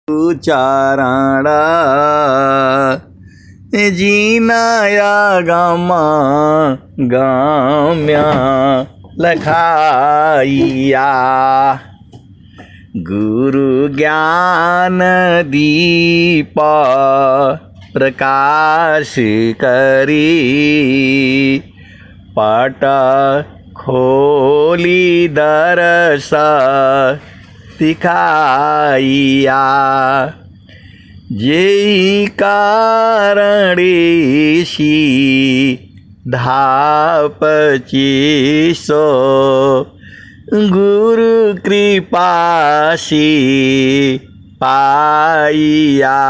उच्चारणा जीनाया gamma गाम्या लखाइया गुरु ज्ञान दीप प्रकाश करी पट खोली दरस दिखाइया जेई कारणेशी धापचिसो गुरु कृपासी पाइया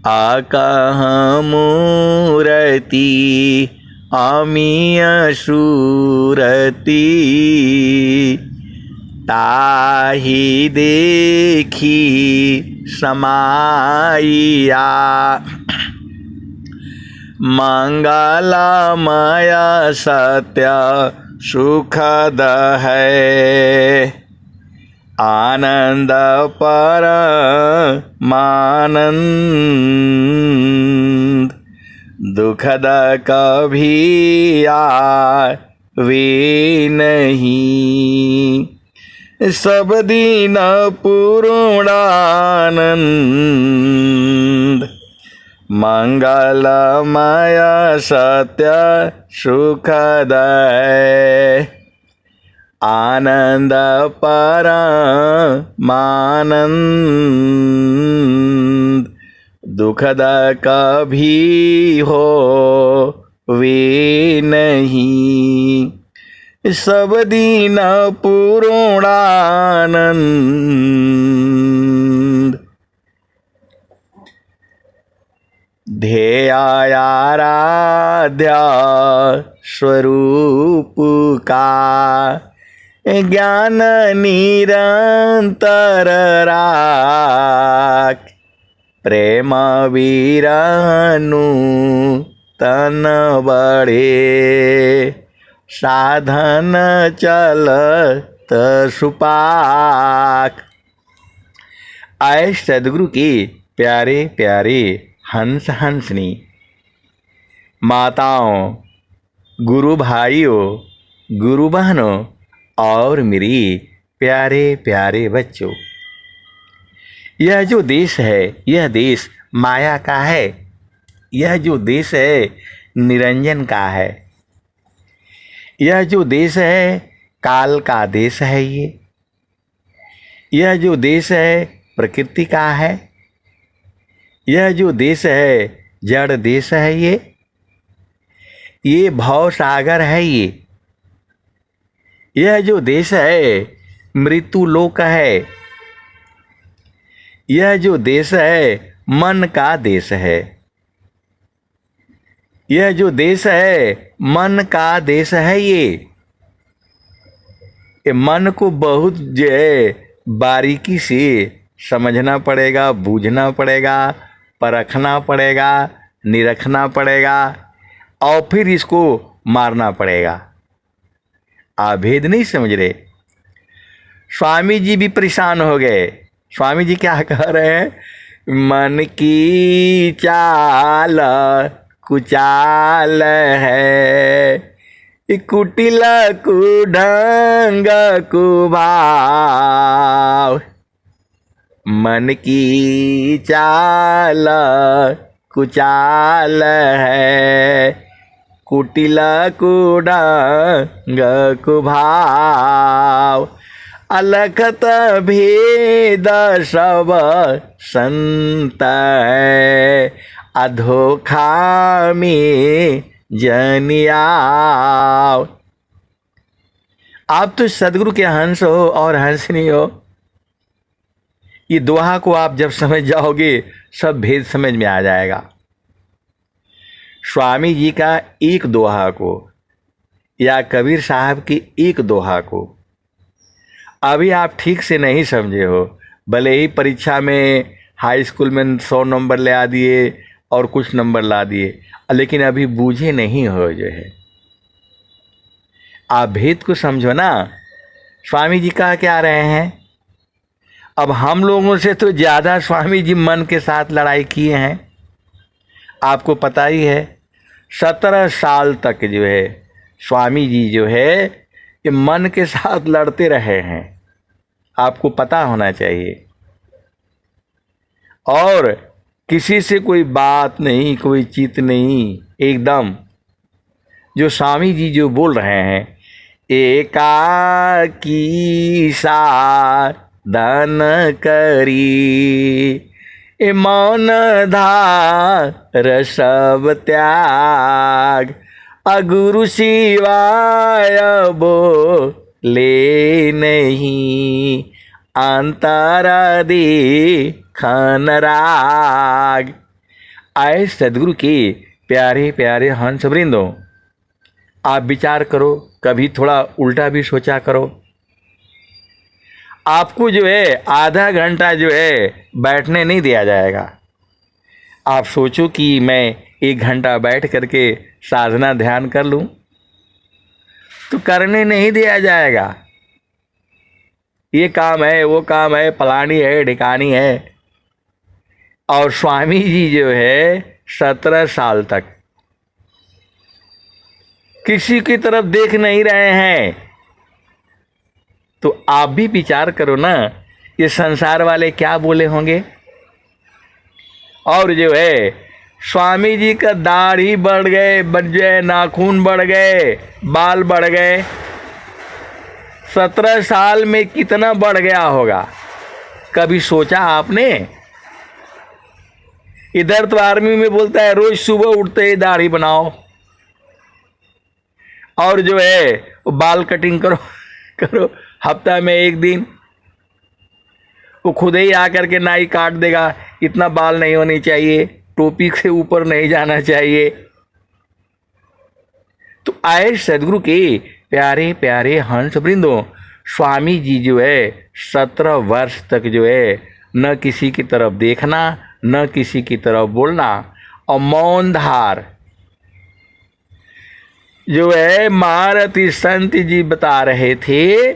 आकह मूरति अमीय सूरति ताहि देखी समाइया मंगलमय सत्य सुखद है आनंद परमानंद दुखद कभी आवे नहीं सब दिन पूर्णानंद मंगलमय सत्य सुखद आनंद परमानंद दुखद कभी हो वे नहीं सब दिन पूर्णानंद ध्येयाराध्या स्वरूप का ज्ञान निरंतर राख प्रेम वीरनु तन बढ़े साधन चलत सुपाक। आए सदगुरु के प्यारे प्यारे हंस हंसनी माताओं, गुरु भाइयों, गुरु बहनों और मेरी प्यारे प्यारे बच्चों, यह जो देश है यह देश माया का है। यह जो देश है निरंजन का है। यह जो देश है काल का देश है। यह जो देश है प्रकृति का है। यह जो देश है जड़ देश है। ये भव सागर है। यह जो देश है मृत्यु लोक है। यह जो देश है मन का देश है। यह जो देश है मन का देश है। ये मन को बहुत जो है बारीकी से समझना पड़ेगा, बूझना पड़ेगा, परखना पड़ेगा, निरखना पड़ेगा और फिर इसको मारना पड़ेगा। आप भेद नहीं समझ रहे। स्वामी जी भी परेशान हो गए। स्वामी जी क्या कह रहे हैं? मन की चाल कुचाल है, कुटिल कुढंग कुभाव। मन की चाल कुचाल है, कुटिल कुढंग कुभाव। अलखत भेद सब संत है, अधोखा में जनियाव। आप तो सदगुरु के हंस हो और हंसनी हो। ये दोहा को आप जब समझ जाओगे सब भेद समझ में आ जाएगा। स्वामी जी का एक दोहा को या कबीर साहब की एक दोहा को अभी आप ठीक से नहीं समझे हो। भले ही परीक्षा में हाई स्कूल में 100 नंबर ले आ दिए और कुछ नंबर ला दिए, लेकिन अभी बूझे नहीं हो जो है। आप भेद को समझो ना। स्वामी जी कह क्या रहे हैं? अब हम लोगों से तो ज़्यादा स्वामी जी मन के साथ लड़ाई किए हैं। आपको पता ही है 17 साल तक जो है स्वामी जी जो है ये मन के साथ लड़ते रहे हैं, आपको पता होना चाहिए। और किसी से कोई बात नहीं, कोई चित नहीं, एकदम जो स्वामी जी जो बोल रहे हैं, एकाकी साधन करी ए मौन धार सब त्याग, अगुरु शिवाय बोले नहीं, अंतर देखन राग। आए सदगुरु के प्यारे प्यारे हंस वृंदों, आप विचार करो, कभी थोड़ा उल्टा भी सोचा करो। आपको जो है आधा घंटा जो है बैठने नहीं दिया जाएगा। आप सोचो कि मैं 1 घंटा बैठ करके साधना ध्यान कर लूं, तो करने नहीं दिया जाएगा। ये काम है, वो काम है, फलानी है, ढिकानी है। और स्वामी जी जो है 17 साल तक किसी की तरफ देख नहीं रहे हैं। तो आप भी विचार करो ना, ये संसार वाले क्या बोले होंगे। और जो है स्वामी जी का दाढ़ी बढ़ गए, नाखून बढ़ गए, बाल बढ़ गए। 17 साल में कितना बढ़ गया होगा, कभी सोचा आपने? इधर तो आर्मी में बोलता है रोज सुबह उठते ही दाढ़ी बनाओ, और जो है वो बाल कटिंग करो हफ्ता में 1 दिन। वो खुद ही आकर के नाई काट देगा, इतना बाल नहीं होनी चाहिए, टोपी से ऊपर नहीं जाना चाहिए। तो आए सदगुरु के प्यारे प्यारे हंस वृंदों, स्वामी जी जो है 17 वर्ष तक जो है न किसी की तरफ देखना, न किसी की तरफ बोलना, और मौन धार जो है। महारथी संत जी बता रहे थे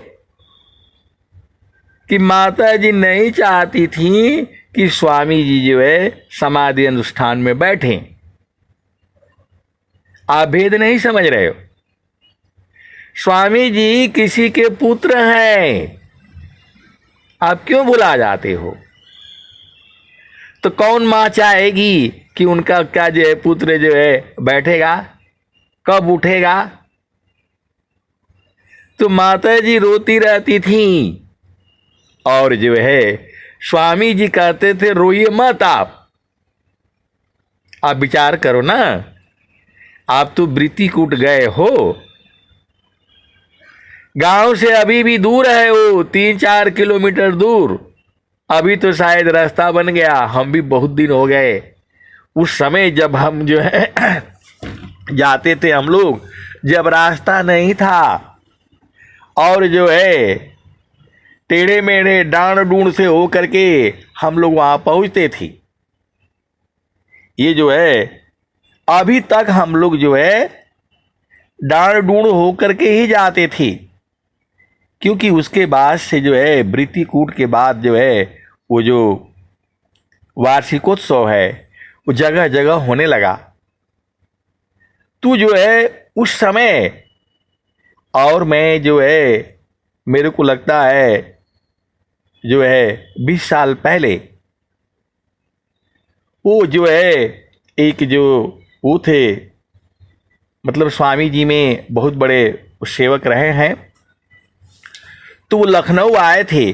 कि माता जी नहीं चाहती थी कि स्वामी जी जो है समाधि अनुष्ठान में बैठें। आप भेद नहीं समझ रहे हो। स्वामी जी किसी के पुत्र हैं, आप क्यों भुला जाते हो? तो कौन माँ चाहेगी कि उनका क्या जो है पुत्र जो है बैठेगा, कब उठेगा? तो माता जी रोती रहती थी, और जो है स्वामी जी कहते थे रोइए मत आप विचार करो ना, आप तो वृत्तिकूट गए हो, गांव से अभी भी दूर है वो 3-4 किलोमीटर दूर। अभी तो शायद रास्ता बन गया, हम भी बहुत दिन हो गए। उस समय जब हम जो है जाते थे हम लोग, जब रास्ता नहीं था, और जो है टेढ़े मेढ़े डांड डूंड से हो करके हम लोग वहां पहुंचते थे। ये जो है अभी तक हम लोग जो है डांड डूंड हो करके ही जाते थे, क्योंकि उसके बाद से जो है वृत्तिकूट के बाद जो है वो जो वार्षिकोत्सव है वो जगह जगह होने लगा। तो जो है उस समय, और मैं जो है मेरे को लगता है जो है 20 साल पहले, वो जो है एक जो वो थे, मतलब स्वामी जी में बहुत बड़े सेवक रहे हैं, तो वो लखनऊ आए थे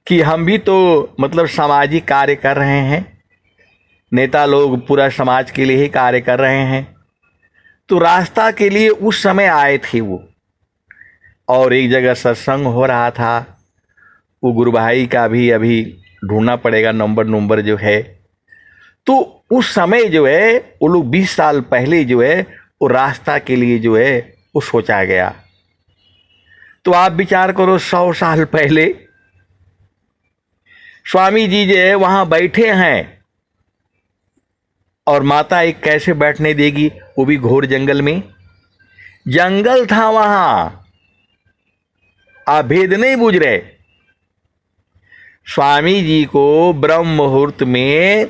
कि हम भी तो मतलब सामाजिक कार्य कर रहे हैं, नेता लोग पूरा समाज के लिए ही कार्य कर रहे हैं। तो रास्ता के लिए उस समय आए थे वो, और एक जगह सत्संग हो रहा था। वो गुरु भाई का भी अभी ढूंढना पड़ेगा नंबर जो है। तो उस समय जो है वो लोग 20 साल पहले जो है वो रास्ता के लिए जो है वो सोचा गया। तो आप विचार करो 100 साल पहले स्वामी जी जो है वहां बैठे हैं, और माता एक कैसे बैठने देगी, वो भी घोर जंगल में। जंगल था वहां, आप भेद नहीं बूझ रहे। स्वामी जी को ब्रह्म मुहूर्त में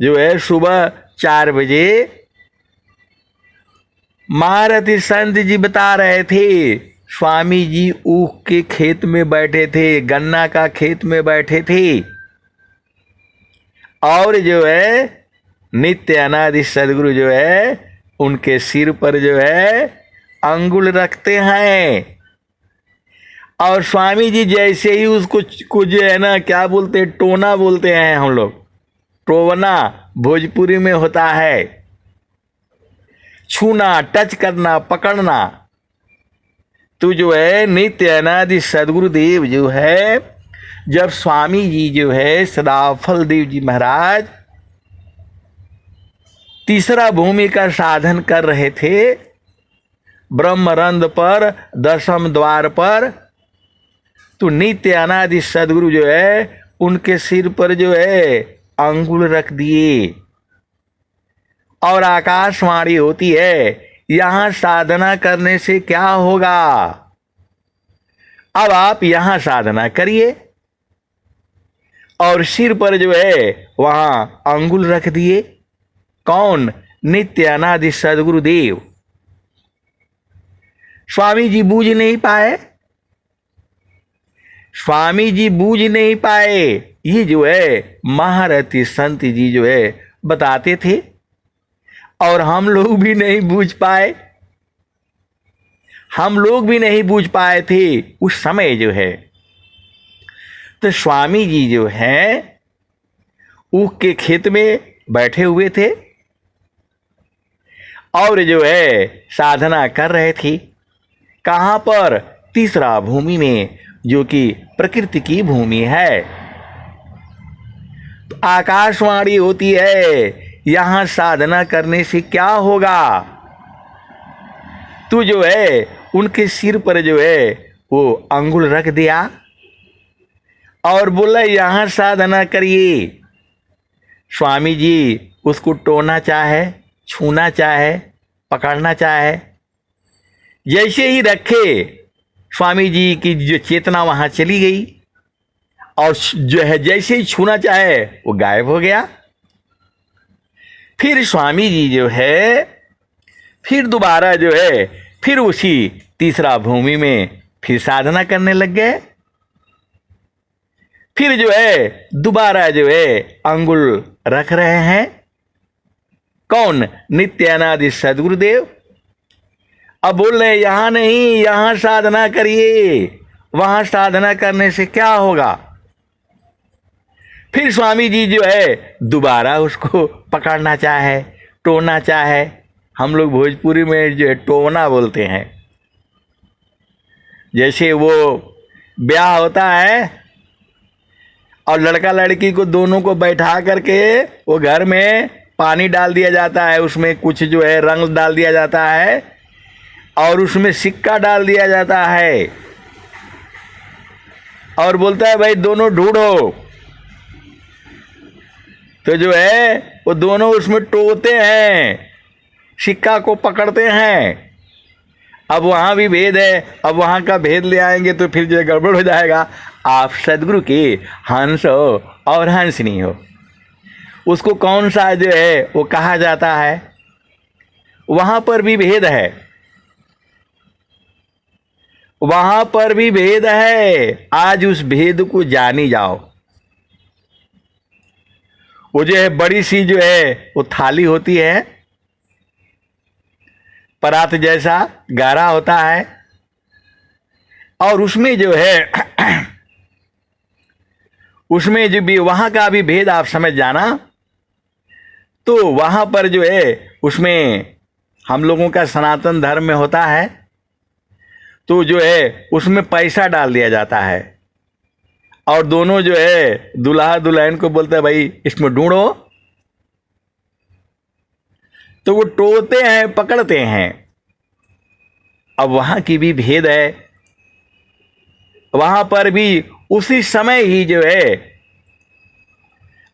जो है सुबह 4 बजे महारथी संत जी बता रहे थे। स्वामी जी ऊख के खेत में बैठे थे, गन्ना का खेत में बैठे थे, और जो है नित्य अनादि सदगुरु जो है उनके सिर पर जो है अंगुल रखते हैं। और स्वामी जी जैसे ही उसको कुछ जो है ना, क्या बोलते हैं, टोना बोलते हैं हम लोग, टोना भोजपुरी में होता है छूना, टच करना, पकड़ना। तो जो है नित्य अनादि सदगुरुदेव जो है, जब स्वामी जी जो है सदाफल देव जी महाराज तीसरा भूमि का साधन कर रहे थे, ब्रह्मरंध पर, दशम द्वार पर, तो नित्य अनादि सदगुरु जो है उनके सिर पर जो है अंगुल रख दिए और आकाशवाणी होती है, यहां साधना करने से क्या होगा, अब आप यहां साधना करिए। और सिर पर जो है वहां अंगुल रख दिए। कौन? नित्य अनादि सदगुरुदेव। स्वामी जी बूझ नहीं पाए, स्वामी जी बूझ नहीं पाए। ये जो है महारथी संत जी जो है बताते थे, और हम लोग भी नहीं बूझ पाए, हम लोग भी नहीं बूझ पाए थे उस समय जो है। तो स्वामी जी जो हैं ऊख के खेत में बैठे हुए थे और जो है साधना कर रहे थे। कहाँ पर? तीसरा भूमि में, जो कि प्रकृति की भूमि है। तो आकाशवाणी होती है, यहां साधना करने से क्या होगा। तो जो है उनके सिर पर जो है वो अंगुल रख दिया और बोला यहां साधना करिए। स्वामी जी उसको टोना चाहे, छूना चाहे, पकड़ना चाहे, जैसे ही रखे स्वामी जी की जो चेतना वहां चली गई और जो है जैसे ही छूना चाहे वो गायब हो गया। फिर स्वामी जी जो है फिर दोबारा जो है फिर उसी तीसरा भूमि में फिर साधना करने लग गए। फिर जो है दोबारा जो है अंगुल रख रहे हैं। कौन? नित्य अनादि सदगुरुदेव। अब बोल रहे यहां नहीं, यहां साधना करिए, वहां साधना करने से क्या होगा। फिर स्वामी जी जो है दोबारा उसको पकड़ना चाहे, टोना चाहे, हम लोग भोजपुरी में जो है टोना बोलते हैं। जैसे वो ब्याह होता है और लड़का लड़की को दोनों को बैठा करके वो घर में पानी डाल दिया जाता है, उसमें कुछ जो है रंग डाल दिया जाता है और उसमें सिक्का डाल दिया जाता है और बोलता है भाई दोनों ढूंढो। तो जो है वो दोनों उसमें टोते हैं, सिक्का को पकड़ते हैं। अब वहाँ भी भेद है, अब वहाँ का भेद ले आएंगे तो फिर जो गड़बड़ हो जाएगा। आप सदगुरु के हंस हो और हंसनी हो, उसको कौन सा जो है वो कहा जाता है, वहाँ पर भी भेद है, वहाँ पर भी भेद है। आज उस भेद को जानी जाओ। वो जो है बड़ी सी जो है वो थाली होती है, परात जैसा गारा होता है और उसमें जो है उसमें जो भी वहाँ का भी भेद आप समझ जाना। तो वहाँ पर जो है उसमें हम लोगों का सनातन धर्म में होता है, तो जो है उसमें पैसा डाल दिया जाता है और दोनों जो है दुल्हा दुल्हन को बोलते हैं भाई इसमें ढूंढो। तो वो टोते हैं, पकड़ते हैं। अब वहाँ की भी भेद है, वहाँ पर भी उसी समय ही जो है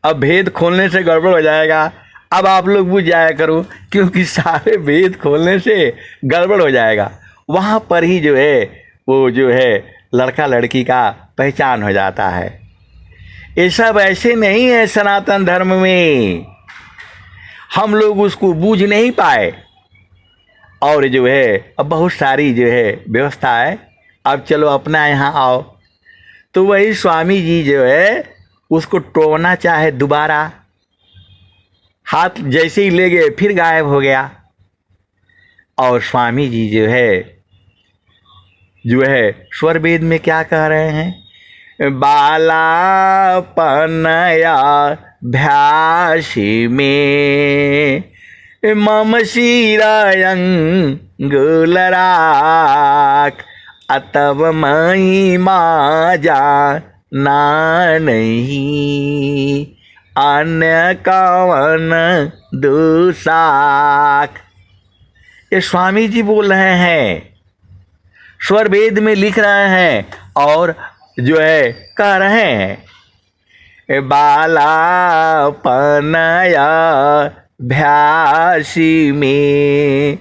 अब भेद खोलने से गड़बड़ हो जाएगा। अब आप लोग बुझ जाया करो, क्योंकि सारे भेद खोलने से गड़बड़ हो जाएगा। वहाँ पर ही जो है वो जो है लड़का लड़की का पहचान हो जाता है। ये सब ऐसे नहीं है सनातन धर्म में, हम लोग उसको बूझ नहीं पाए। और जो है अब बहुत सारी जो है व्यवस्था है, अब चलो अपना यहाँ आओ। तो वही स्वामी जी जो है उसको टोना चाहे दोबारा, हाथ जैसे ही ले गए फिर गायब हो गया। और स्वामी जी जो है स्वर वेद में क्या कह रहे हैं, बाला पनया भ्यासी में मम शिरायंगुलराक अतव महिमा जाना नहीं अन्य कवन दुसाक। ये स्वामी जी बोल रहे हैं, स्वर वेद में लिख रहे हैं और जो है कह रहे हैं, बाला पनया भ्यासी में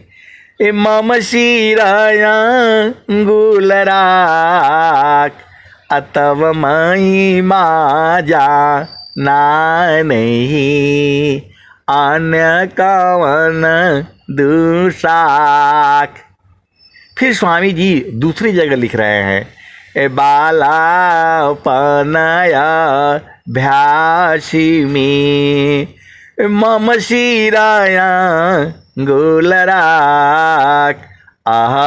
मम शिरायंगुलराक अतव महिमा जाना नहीं अन्य कवन दुसाक। फिर स्वामी जी दूसरी जगह लिख रहे हैं, बाला पनया भ्यासी में मम शिरायंगुलराक आह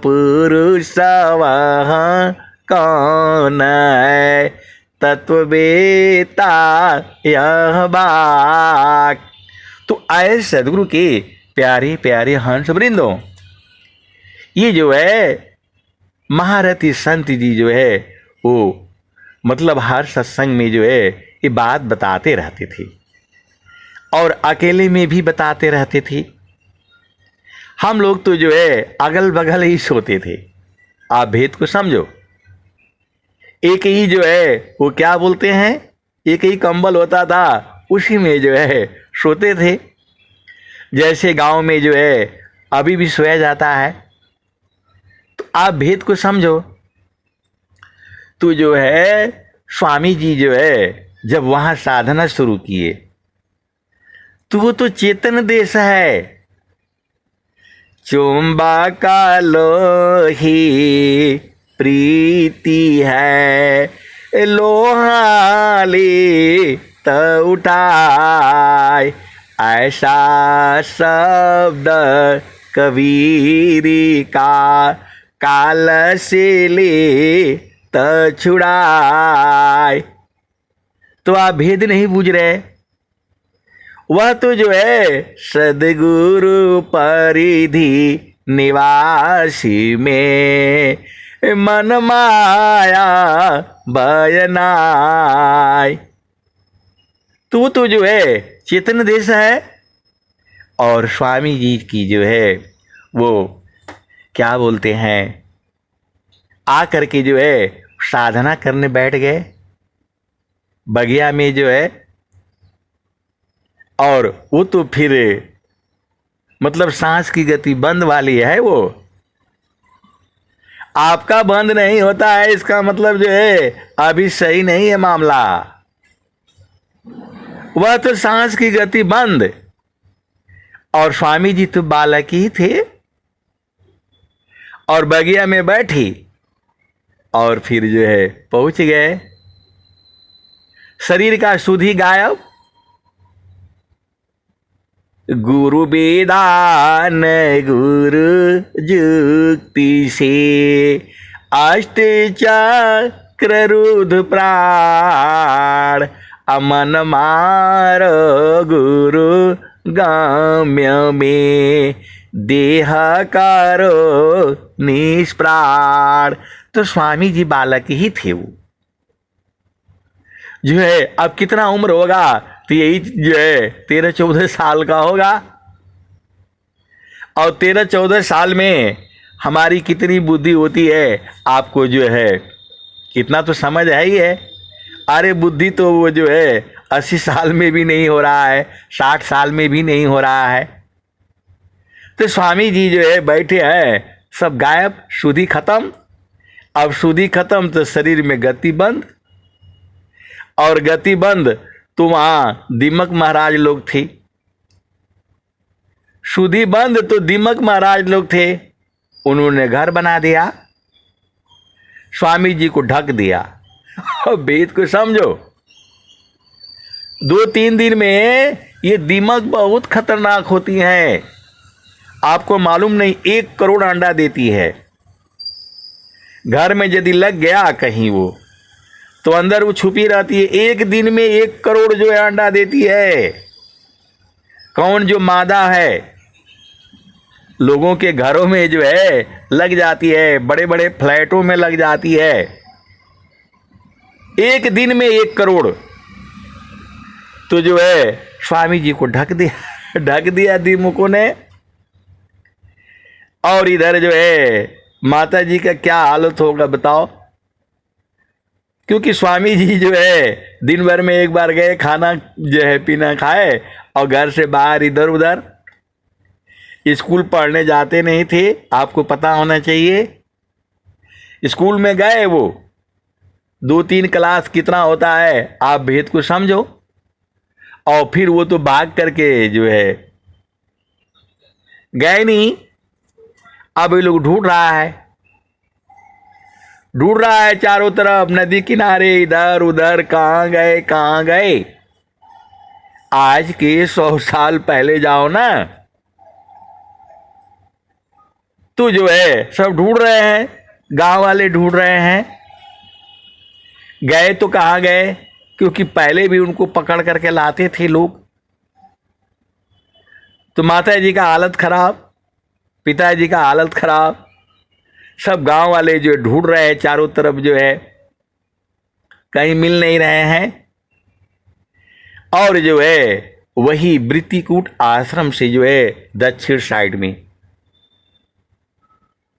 पुरुषवः कौन है तत्ववेता यह बाक। तो आए सदगुरु के प्यारे प्यारे हंस वृंदों, ये जो है महारथी संत जी जो है वो मतलब हर सत्संग में जो है ये बात बताते रहते थे और अकेले में भी बताते रहते थे। हम लोग तो जो है अगल बगल ही सोते थे। आप भेद को समझो, एक ही जो है वो क्या बोलते हैं, एक ही कंबल होता था, उसी में जो है सोते थे। जैसे गांव में जो है अभी भी सोया जाता है। तो आप भेद को समझो। तो जो है स्वामी जी जो है जब वहाँ साधना शुरू किए तो वो तो चेतन देश है। चुंबका लोही प्रीति है लोहाले त उठाए ऐसा शब्द कबीरी का काल से ले त छुड़ाए। तो आप भेद नहीं बूझ रहे। वह तो जो है सदगुरु परिधि निवासी में मन माया बयनाय। तो जो है चेतन देश है। और स्वामी जी की जो है वो क्या बोलते हैं, आ करके जो है साधना करने बैठ गए बगिया में जो है। और वो तो फिर मतलब सांस की गति बंद वाली है। वो आपका बंद नहीं होता है, इसका मतलब जो है अभी सही नहीं है मामला। वह तो सांस की गति बंद। और स्वामी जी तो बालक ही थे और बगिया में बैठी और फिर जो है पहुंच गए। शरीर का सुधि गायब। गुरु वेदान गुरु जुक्ति से अष्ट चक्र रुद्र प्राण अमन मार गुरु गाम्य में देह करो निष्प्राण। तो स्वामी जी बालक ही थे। वो जो है अब कितना उम्र होगा, तो यही जो है 13-14 साल का होगा। और 13-14 साल में हमारी कितनी बुद्धि होती है, आपको जो है इतना तो समझ है ही है। अरे बुद्धि तो वो जो है 80 साल में भी नहीं हो रहा है, 60 साल में भी नहीं हो रहा है। तो स्वामी जी जो है बैठे हैं, सब गायब, सुधि खत्म। अब शुद्धि खत्म तो शरीर में गति बंद, और गति बंद तो वहां दीमक महाराज लोग थे। शुद्धि बंद तो दीमक महाराज लोग थे, उन्होंने घर बना दिया, स्वामी जी को ढक दिया। और वेद को समझो, 2-3 दिन में ये दीमक बहुत खतरनाक होती हैं, आपको मालूम नहीं। 1 करोड़ अंडा देती है। घर में यदि लग गया कहीं वो, तो अंदर वो छुपी रहती है। 1 दिन में 1 करोड़ जो है अंडा देती है। कौन? जो मादा है, लोगों के घरों में जो है लग जाती है, बड़े बड़े फ्लैटों में लग जाती है। 1 दिन में 1 करोड़। तो जो है स्वामी जी को ढक दिया दीमकों ने। और इधर जो है माता जी का क्या हालत होगा बताओ, क्योंकि स्वामी जी जो है दिन भर में एक बार गए, खाना जो है पीना खाए, और घर से बाहर इधर उधर। स्कूल पढ़ने जाते नहीं थे, आपको पता होना चाहिए। स्कूल में गए वो, 2-3 क्लास कितना होता है आप भेद को समझो। और फिर वो तो भाग करके जो है गए नहीं। अब ये लोग ढूंढ रहा है चारों तरफ, नदी किनारे, इधर उधर, कहाँ गए। आज के 100 साल पहले जाओ ना, तो जो है सब ढूंढ रहे हैं, गांव वाले ढूंढ रहे हैं। गए तो कहाँ गए, क्योंकि पहले भी उनको पकड़ करके लाते थे लोग। तो माता जी का हालत खराब, पिताजी का हालत खराब, सब गांव वाले जो ढूंढ रहे हैं चारों तरफ, जो है कहीं मिल नहीं रहे हैं। और जो है वही वृत्तिकूट आश्रम से जो है दक्षिण साइड में,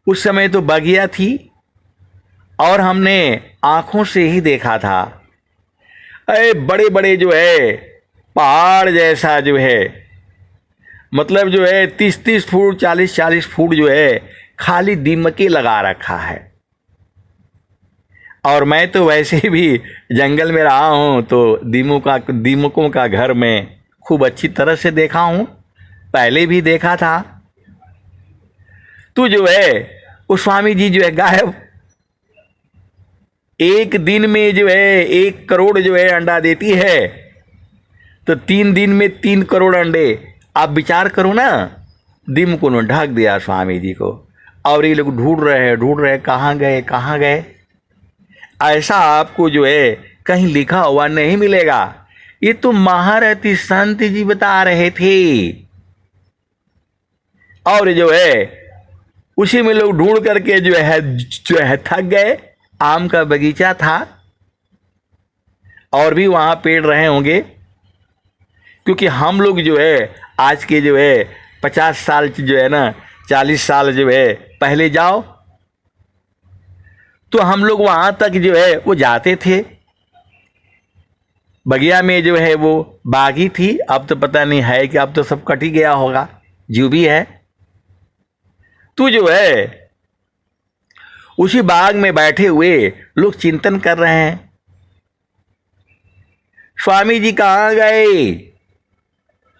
उस समय तो बगिया थी, और हमने आंखों से ही देखा था। अरे बड़े बड़े जो है पहाड़ जैसा जो है, मतलब जो है 30-30 फुट, 40-40 फुट जो है खाली दीमके लगा रखा है। और मैं तो वैसे भी जंगल में रहा हूँ, तो दीमकों का घर में खूब अच्छी तरह से देखा हूँ, पहले भी देखा था। तो जो है वो स्वामी जी जो है गायब। 1 दिन में जो है 1 करोड़ जो है अंडा देती है, तो 3 दिन में 3 करोड़ अंडे। आप विचार करो ना, दीमकों ने ढक दिया स्वामी जी को, और ये लोग ढूंढ रहे हैं कहाँ गए। ऐसा आपको जो है कहीं लिखा हुआ नहीं मिलेगा। ये तो महारथी संत जी बता रहे थे। और जो है उसी में लोग ढूंढ करके जो है थक गए। आम का बगीचा था, और भी वहां पेड़ रहे होंगे, क्योंकि हम लोग जो है आज के जो है 50 साल जो है ना, 40 साल जो है पहले जाओ, तो हम लोग वहां तक जो है वो जाते थे। बगिया में जो है वो बागी थी, अब तो पता नहीं है कि अब तो सब कट ही गया होगा, जो भी है। तो जो है उसी बाग में बैठे हुए लोग चिंतन कर रहे हैं, स्वामी जी कहाँ गए,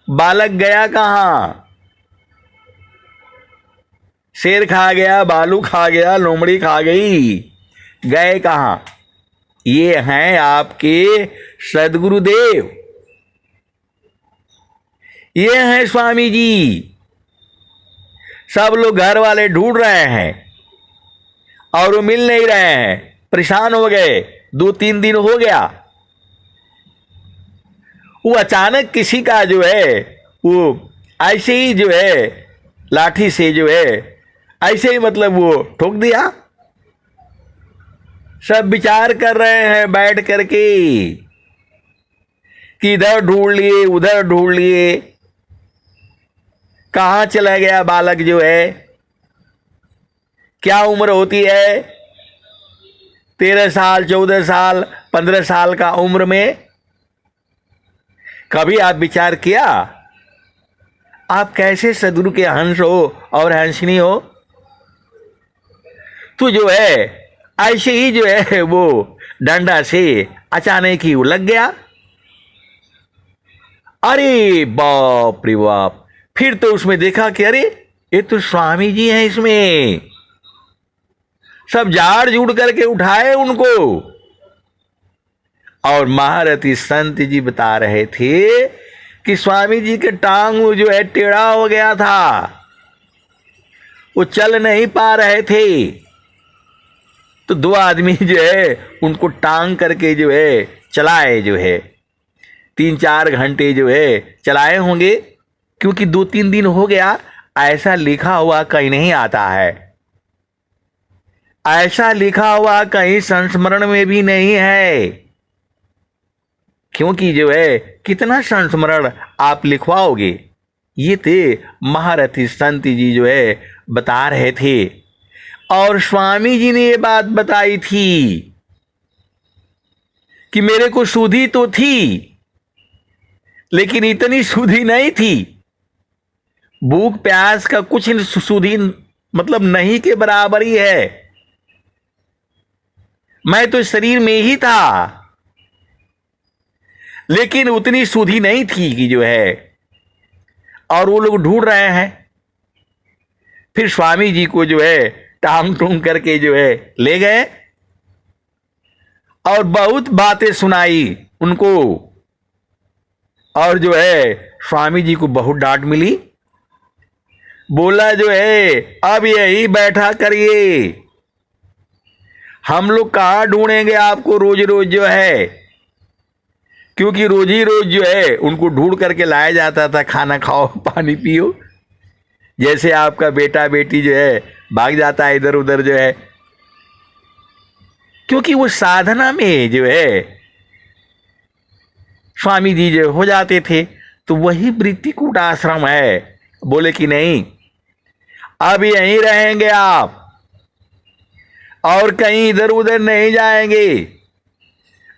बालक गया कहाँ। शेर खा गया, भालू खा गया, लोमड़ी खा गई, गए कहाँ। ये हैं आपके सदगुरुदेव, ये हैं स्वामी जी। सब लोग घर वाले ढूंढ रहे हैं, और वो मिल नहीं रहे हैं, परेशान हो गए। 2-3 दिन हो गया। वो अचानक किसी का जो है वो ऐसे ही जो है लाठी से जो है ऐसे ही मतलब वो ठोक दिया। सब विचार कर रहे हैं बैठ करके कि इधर ढूंढ लिए, उधर ढूंढ लिए, कहाँ चला गया बालक जो है। क्या उम्र होती है, 13 साल, 14 साल, 15 साल का उम्र में। कभी आप विचार किया आप कैसे सदगुरु के हंस हो और हंसनी हो। तो जो है ऐसे ही जो है वो डंडा से अचानक ही वो लग गया। अरे बाप रे बाप, फिर तो उसमें देखा कि अरे ये तो स्वामी जी हैं, इसमें सब झाड़ झूड़ करके उठाए उनको। और महारथी संत जी बता रहे थे कि स्वामी जी के टांग जो है टेढ़ा हो गया था, वो चल नहीं पा रहे थे। तो दो आदमी जो है उनको टांग करके जो है चलाए, जो है 3-4 घंटे जो है चलाए होंगे, क्योंकि 2-3 दिन हो गया। ऐसा लिखा हुआ कहीं नहीं आता है, ऐसा लिखा हुआ कहीं संस्मरण में भी नहीं है, क्योंकि जो है कितना संस्मरण आप लिखवाओगे। ये थे महारथी संत जी जो है बता रहे थे। और स्वामी जी ने ये बात बताई थी कि मेरे को सुधि तो थी, लेकिन इतनी सुधि नहीं थी। भूख प्यास का कुछ सुधि मतलब नहीं के बराबर ही है। मैं तो शरीर में ही था, लेकिन उतनी सुधि नहीं थी कि जो है, और वो लोग ढूंढ रहे हैं। फिर स्वामी जी को जो है टांग टूंग करके जो है ले गए और बहुत बातें सुनाई उनको। और जो है स्वामी जी को बहुत डांट मिली। बोला जो है अब यही बैठा करिए, हम लोग कहाँ ढूंढेंगे आपको रोज रोज जो है, क्योंकि रोज ही रोज जो है उनको ढूंढ करके लाया जाता था, खाना खाओ पानी पियो। जैसे आपका बेटा बेटी जो है भाग जाता है इधर उधर जो है, क्योंकि वो साधना में जो है स्वामी जी जो हो जाते थे। तो वही वृत्तिकूट आश्रम है। बोले कि नहीं, अब यहीं रहेंगे आप और कहीं इधर उधर नहीं जाएंगे।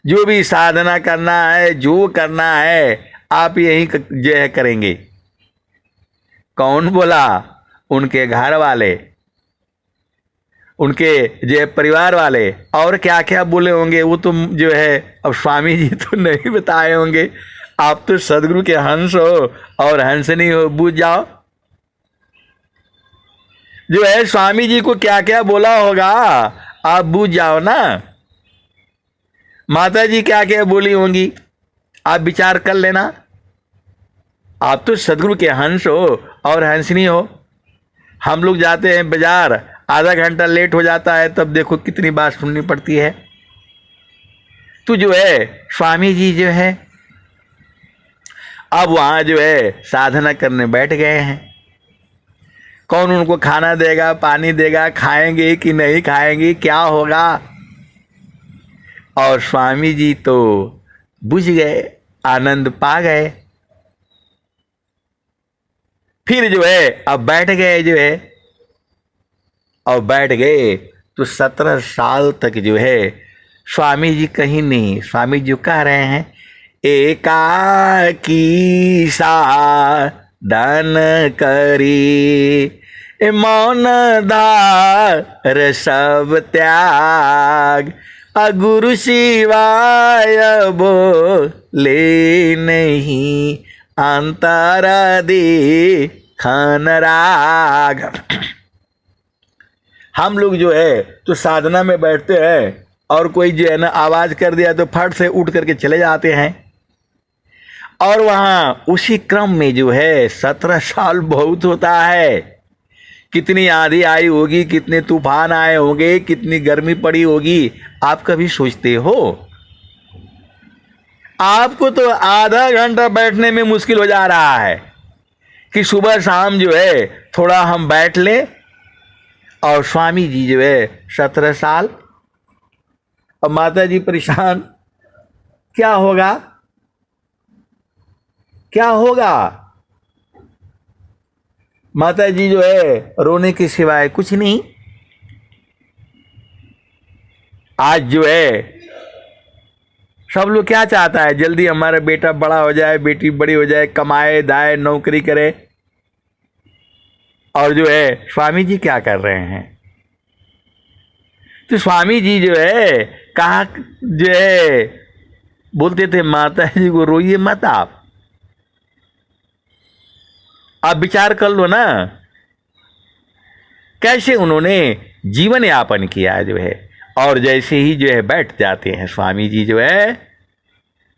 जो भी साधना करना है, जो करना है, आप यहीं जो है करेंगे। कौन बोला? उनके घर वाले, उनके जो परिवार वाले। और क्या क्या बोले होंगे वो तो जो है अब स्वामी जी तो नहीं बताए होंगे। आप तो सदगुरु के हंस हो और हंसनी हो, बूझ जाओ। जो है स्वामी जी को क्या क्या बोला होगा आप बूझ जाओ ना। माता जी क्या क्या बोली होंगी आप विचार कर लेना। आप तो सदगुरु के हंस हो और हंसनी हो। हम लोग जाते हैं बाजार, आधा घंटा लेट हो जाता है, तब देखो कितनी बात सुननी पड़ती है। तो जो है स्वामी जी जो है अब वहां जो है साधना करने बैठ गए हैं। कौन उनको खाना देगा, पानी देगा, खाएंगे कि नहीं खाएंगे, क्या होगा? और स्वामी जी तो बुझ गए, आनंद पा गए। फिर जो है अब बैठ गए जो है, और बैठ गए तो 17 साल तक जो है स्वामी जी कहीं नहीं। स्वामी जी कह रहे हैं एकाकी साधन करी, मौन धार सब त्याग, अगुरु शिवाय बोले नहीं, अंतरा दे खन राग। हम लोग जो है तो साधना में बैठते हैं और कोई जो है ना आवाज कर दिया तो फट से उठ करके चले जाते हैं। और वहां उसी क्रम में जो है 17 साल बहुत होता है। कितनी आंधी आई होगी, कितने तूफान आए होंगे, कितनी गर्मी पड़ी होगी, आप कभी सोचते हो? आपको तो आधा घंटा बैठने में मुश्किल हो जा रहा है कि सुबह शाम जो है थोड़ा हम बैठ लें। और स्वामी जी जो है 17 साल, और माता जी परेशान, क्या होगा क्या होगा? माता जी जो है रोने के सिवाय कुछ नहीं। आज जो है सब लोग क्या चाहता है, जल्दी हमारा बेटा बड़ा हो जाए, बेटी बड़ी हो जाए, कमाए दाए, नौकरी करे। और जो है स्वामी जी क्या कर रहे हैं? तो स्वामी जी जो है कहा, जो है बोलते थे माता जी को, रोइए मत आप विचार कर लो ना कैसे उन्होंने जीवन यापन किया जो है। और जैसे ही जो है बैठ जाते हैं स्वामी जी जो है,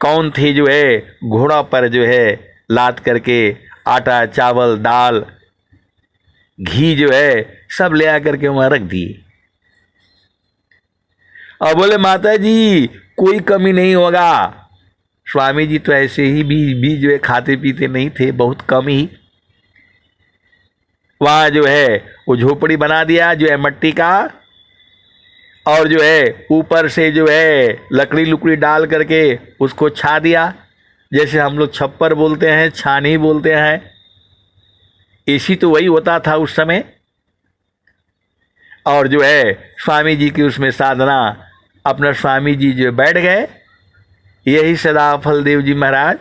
कौन थे जो है घोड़ा पर जो है लाद करके आटा चावल दाल घी जो है सब ले आकर के वहां रख दिए और बोले माता जी कोई कमी नहीं होगा। स्वामी जी तो ऐसे ही भी जो है खाते पीते नहीं थे, बहुत कम ही। वहां जो है वो झोपड़ी बना दिया जो है मट्टी का, और जो है ऊपर से जो है लकड़ी लुकड़ी डाल करके उसको छा दिया, जैसे हम लोग छप्पर बोलते हैं, छानी बोलते हैं। एसी तो वही होता था उस समय। और जो है स्वामी जी की उसमें साधना, अपना स्वामी जी जो बैठ गए, यही सदाफल देव जी महाराज।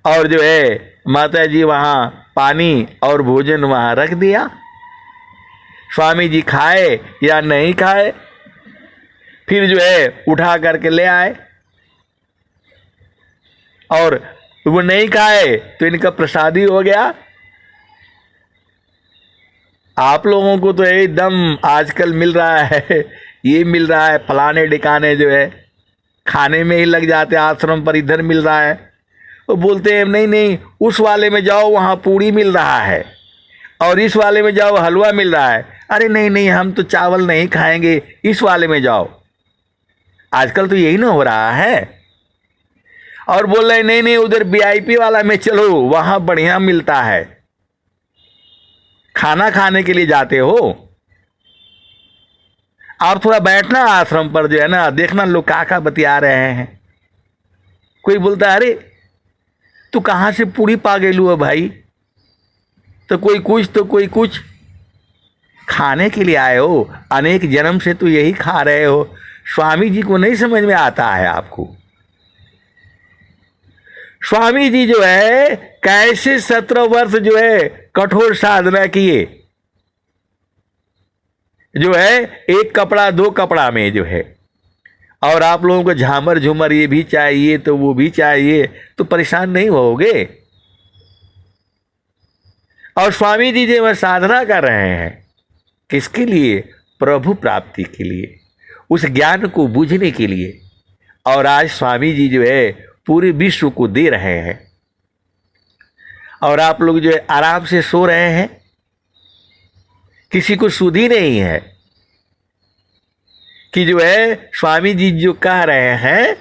और जो है माता जी वहाँ पानी और भोजन वहाँ रख दिया। स्वामी जी खाए या नहीं खाए, फिर जो है उठा करके ले आए, और वो नहीं खाए तो इनका प्रसादी हो गया। आप लोगों को तो एकदम आजकल मिल रहा है, ये मिल रहा है, फलाने ठिकाने जो है खाने में ही लग जाते, आश्रम पर इधर मिल रहा है। वो बोलते हैं नहीं नहीं उस वाले में जाओ वहाँ पूड़ी मिल रहा है, और इस वाले में जाओ हलवा मिल रहा है। अरे नहीं नहीं हम तो चावल नहीं खाएंगे, इस वाले में जाओ। आजकल तो यही ना हो रहा है। और बोल रहे नहीं नहीं उधर वीआईपी वाला में चलो, वहां बढ़िया मिलता है। खाना खाने के लिए जाते हो, आप थोड़ा बैठना आश्रम पर जो है ना, देखना लोग का बतिया रहे हैं। कोई बोलता है अरे तू कहाँ से पूरी पा गेलू है भाई, तो कोई कुछ तो कोई कुछ। खाने के लिए आए हो, अनेक जन्म से तो यही खा रहे हो। स्वामी जी को नहीं समझ में आता है आपको। स्वामी जी जो है कैसे 17 वर्ष जो है कठोर साधना किए, जो है एक कपड़ा दो कपड़ा में जो है। और आप लोगों को झामर झूमर ये भी चाहिए तो वो भी चाहिए, तो परेशान नहीं होगे। और स्वामी जी जो है साधना कर रहे हैं किसके लिए? प्रभु प्राप्ति के लिए, उस ज्ञान को बूझने के लिए। और आज स्वामी जी जो है पूरे विश्व को दे रहे हैं, और आप लोग जो है आराम से सो रहे हैं, किसी को सुध ही नहीं है कि जो है स्वामी जी जो कह रहे हैं।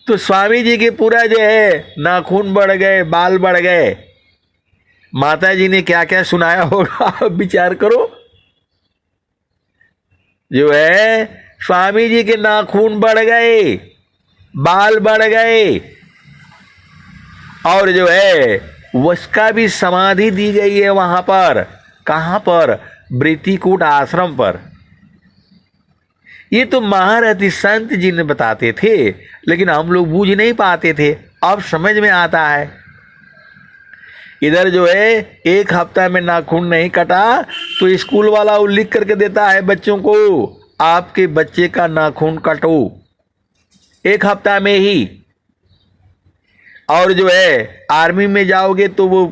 तो स्वामी जी के पूरा जो है नाखून बढ़ गए, बाल बढ़ गए। माता जी ने क्या क्या सुनाया होगा आप विचार करो। जो है स्वामी जी के नाखून बढ़ गए, बाल बढ़ गए, और जो है उसका भी समाधि दी गई है वहां पर। कहां पर? वृत्तिकूट आश्रम पर। ये तो महारथी संत जी ने बताते थे, लेकिन हम लोग बूझ नहीं पाते थे। अब समझ में आता है। इधर जो है एक हफ्ता में नाखून नहीं कटा तो स्कूल वाला वो लिख करके देता है बच्चों को, आपके बच्चे का नाखून कटो एक हफ्ता में ही। और जो है आर्मी में जाओगे तो वो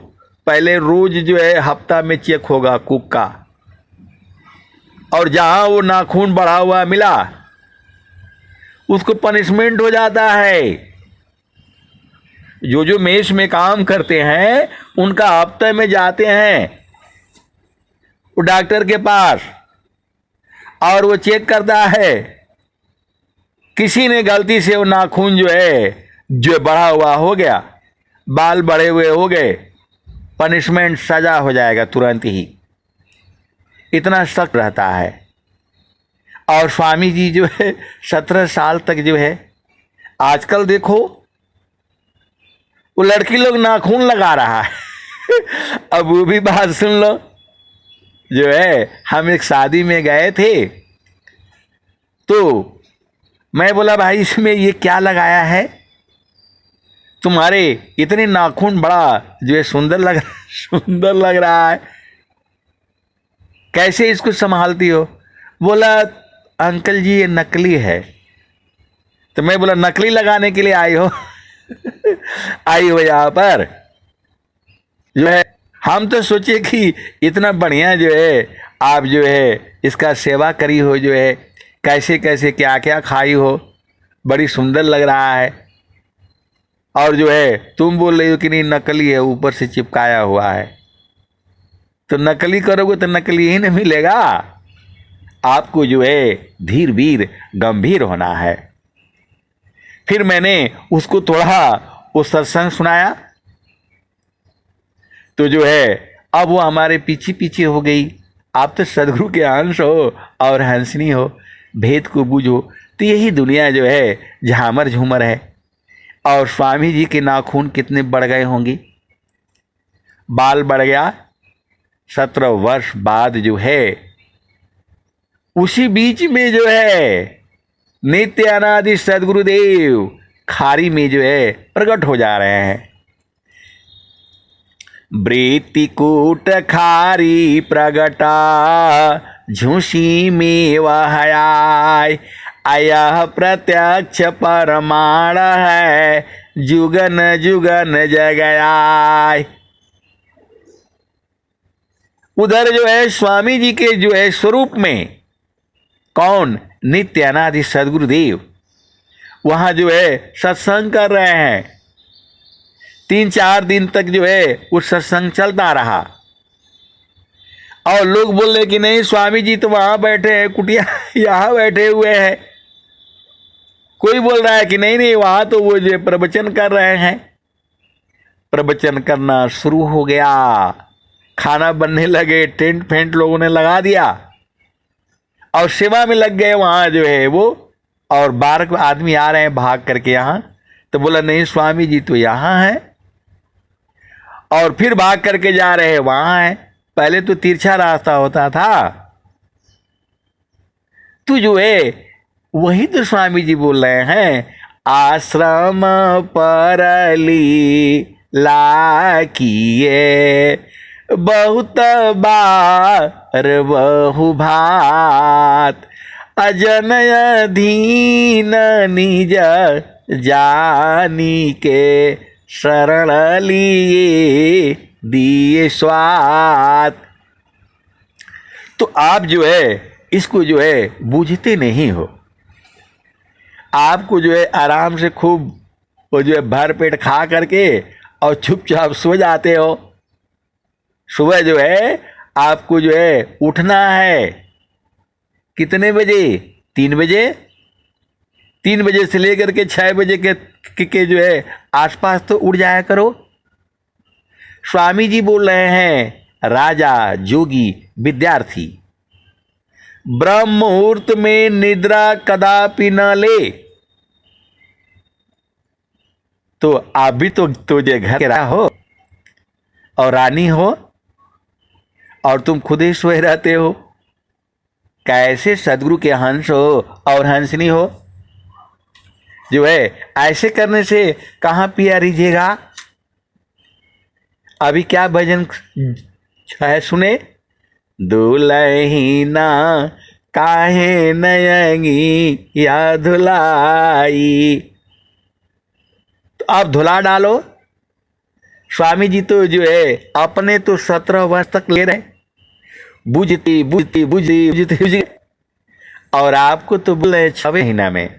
पहले रोज जो है हफ्ता में चेक होगा कुक का, और जहां वो नाखून बढ़ा हुआ मिला उसको पनिशमेंट हो जाता है। जो मेस में काम करते हैं उनका हफ्ते में जाते हैं वो डॉक्टर के पास, और वो चेक करता है किसी ने गलती से वो नाखून जो है जो बढ़ा हुआ हो गया, बाल बढ़े हुए हो गए, पनिशमेंट सजा हो जाएगा तुरंत ही। इतना सख्त रहता है। और स्वामी जी जो है 17 साल तक जो है, आजकल देखो वो लड़की लोग नाखून लगा रहा है अब वो भी बात सुन लो। जो है हम एक शादी में गए थे तो मैं बोला भाई इसमें ये क्या लगाया है, तुम्हारे इतने नाखून बड़ा जो है सुंदर लग रहा है। कैसे इसको संभालती हो? बोला अंकल जी ये नकली है। तो मैं बोला नकली लगाने के लिए आई हो? आई हो यहाँ पर जो है, हम तो सोचे कि इतना बढ़िया जो है आप जो है इसका सेवा करी हो, जो है कैसे कैसे क्या क्या खाई हो, बड़ी सुंदर लग रहा है। और जो है तुम बोल रही हो कि नहीं नकली है, ऊपर से चिपकाया हुआ है। तो नकली करोगे तो नकली ही नहीं मिलेगा। आपको जो है धीर वीर गंभीर होना है। फिर मैंने उसको थोड़ा वो सत्संग सुनाया, तो जो है अब वो हमारे पीछे पीछे हो गई। आप तो सदगुरु के अंश हो और हंसनी हो, भेद को बूझो। तो यही दुनिया जो है झामर झूमर है। और स्वामी जी के नाखून कितने बढ़ गए होंगे, बाल बढ़ गया। 17 वर्ष बाद जो है उसी बीच में जो है नित्य अनादि सदगुरुदेव खारी में जो है प्रकट हो जा रहे हैं। वृत्तिकूट खारी प्रगटा झूसी में वह आय, आया प्रत्यक्ष परमाण है जुगन जुगन जगयाय। उधर जो है स्वामी जी के जो है स्वरूप में कौन, नित्य अनादि सदगुरुदेव वहां जो है सत्संग कर रहे हैं। 3-4 दिन तक जो है वो सत्संग चलता रहा। और लोग बोल रहे कि नहीं स्वामी जी तो वहां बैठे हैं, कुटिया यहां बैठे हुए हैं। कोई बोल रहा है कि नहीं नहीं वहां तो वो जो प्रवचन कर रहे हैं। प्रवचन करना शुरू हो गया, खाना बनने लगे, टेंट फेंट लोगों ने लगा दिया और सेवा में लग गए वहां जो है वो। और 12 आदमी आ रहे हैं भाग करके यहाँ। तो बोला नहीं स्वामी जी तो यहाँ है, और फिर भाग करके जा रहे हैं वहां है। पहले तो तिरछा रास्ता होता था। तो जो है वही तो स्वामी जी बोल रहे हैं, आश्रम पर लीला किए बहुत बार बहु भात, अजन अधीन निज जानी के शरण लिए दिए स्वात। तो आप जो है इसको जो है बूझते नहीं हो। आपको जो है आराम से खूब वो जो है भर पेट खा करके और चुपचाप सो जाते हो। सुबह जो है आपको जो है उठना है कितने बजे, 3 बजे। 3 बजे से लेकर के 6 बजे के जो है आसपास तो उठ जाया करो। स्वामी जी बोल रहे हैं राजा जोगी विद्यार्थी ब्रह्म मुहूर्त में निद्रा कदापि न ले। तो आप भी तो तुझे घर के हो और रानी हो और तुम खुद ही सोए रहते हो। कैसे सदगुरु के हंस हो और हंसनी हो? जो है ऐसे करने से कहाँ पिया रिझेगा। अभी क्या भजन है सुने, दुलहीना काहे नयंगी या धुलाई। तो आप धुला डालो। स्वामी जी तो जो है अपने तो 17 वर्ष तक ले रहे, बुझती बुझती बुझती बुझती बुझती, और आपको तो बोल रहे 6 महीना में।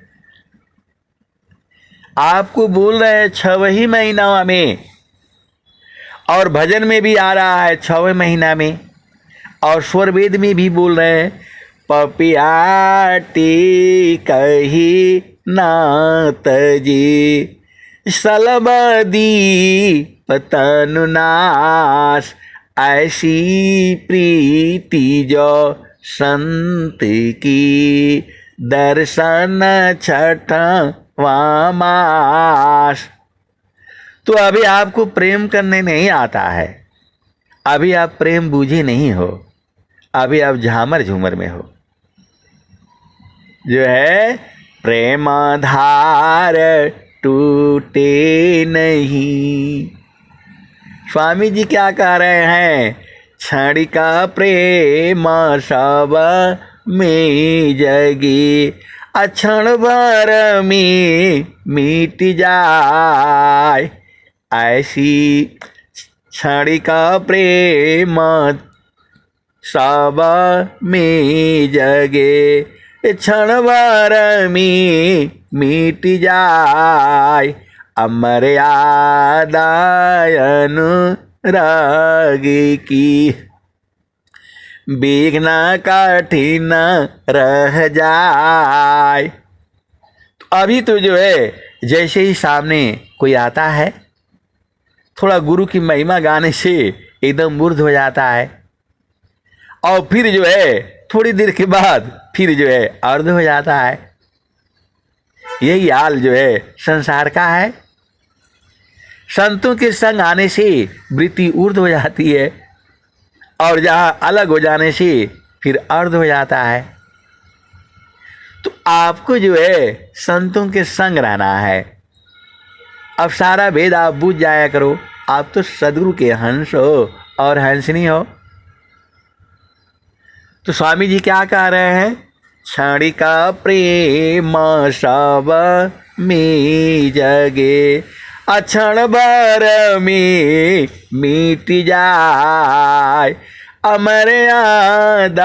आपको बोल रहे हैं 6 महीना में, और भजन में भी आ रहा है 6वें महीना में, और स्वर वेद में भी बोल रहे हैं पपियाटी कही नात जी सलबदी पतनुनाश, ऐसी प्रीति जो संत की दर्शन छठवां मास। तो अभी आपको प्रेम करने नहीं आता है, अभी आप प्रेम बूझे नहीं हो, अभी आप झामर झूमर में हो। जो है प्रेम धार टूटे नहीं। स्वामी जी क्या कह रहे हैं, क्षणिका प्रेम सब में जगी, क्षण भर में मिट जाए। ऐसी क्षणिका प्रेम सब में जगे, क्षण भर में मिट जाए। अमर याद अनुराग की, बिघ्न कठिन रह जाए। तो अभी तो जो है जैसे ही सामने कोई आता है, थोड़ा गुरु की महिमा गाने से एकदम मूर्ध हो जाता है, और फिर जो है थोड़ी देर के बाद फिर जो है अर्ध हो जाता है। यही हाल जो है संसार का है। संतों के संग आने से वृत्ति ऊर्ध्व हो जाती है, और जहाँ अलग हो जाने से फिर अर्ध हो जाता है। तो आपको जो है संतों के संग रहना है। अब सारा भेद आप बूझ जाया करो। आप तो सदगुरु के हंस हो और हंसनी हो। तो स्वामी जी क्या कह रहे हैं? क्षणिका प्रेम सब में जगे, क्षण भर में मिट जाए। अमर याद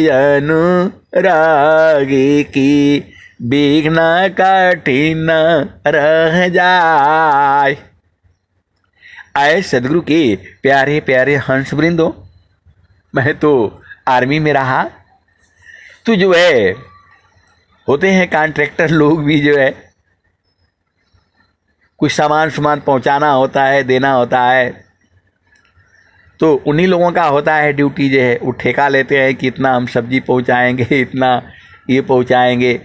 अनुराग की, बिघ्न कठिन रह जाए। आए सदगुरु के प्यारे प्यारे हंस वृंदो, मैं तो आर्मी में रहा, तो जो है होते हैं कॉन्ट्रैक्टर लोग भी, जो है कुछ सामान पहुंचाना होता है, देना होता है, तो उन्हीं लोगों का होता है ड्यूटी। जो है वो ठेका लेते हैं कि इतना हम सब्जी पहुंचाएंगे, इतना ये पहुंचाएंगे,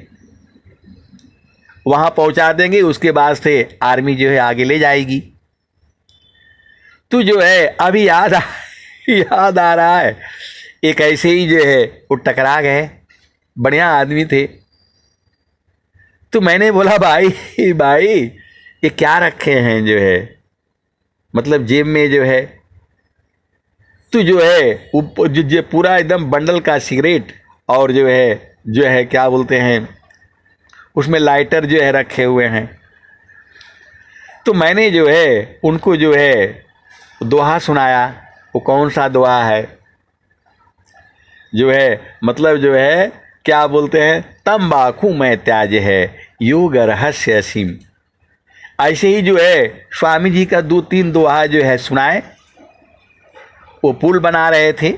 वहाँ पहुंचा देंगे, उसके बाद से आर्मी जो है आगे ले जाएगी। तो जो है अभी याद आ रहा है, एक ऐसे ही जो है वो टकरा गए, बढ़िया आदमी थे। तो मैंने बोला भाई ये क्या रखे हैं जो है, मतलब जेब में जो है। तो जो है जो पूरा एकदम बंडल का सिगरेट, और जो है क्या बोलते हैं, उसमें लाइटर जो है रखे हुए हैं। तो मैंने जो है उनको जो है दोहा सुनाया। वो कौन सा दोहा है? जो है मतलब जो है क्या बोलते हैं, तंबाकू में त्याज है, योग रहस्य असीम। ऐसे ही जो है स्वामी जी का 2-3 दोहा जो है सुनाए। वो पुल बना रहे थे,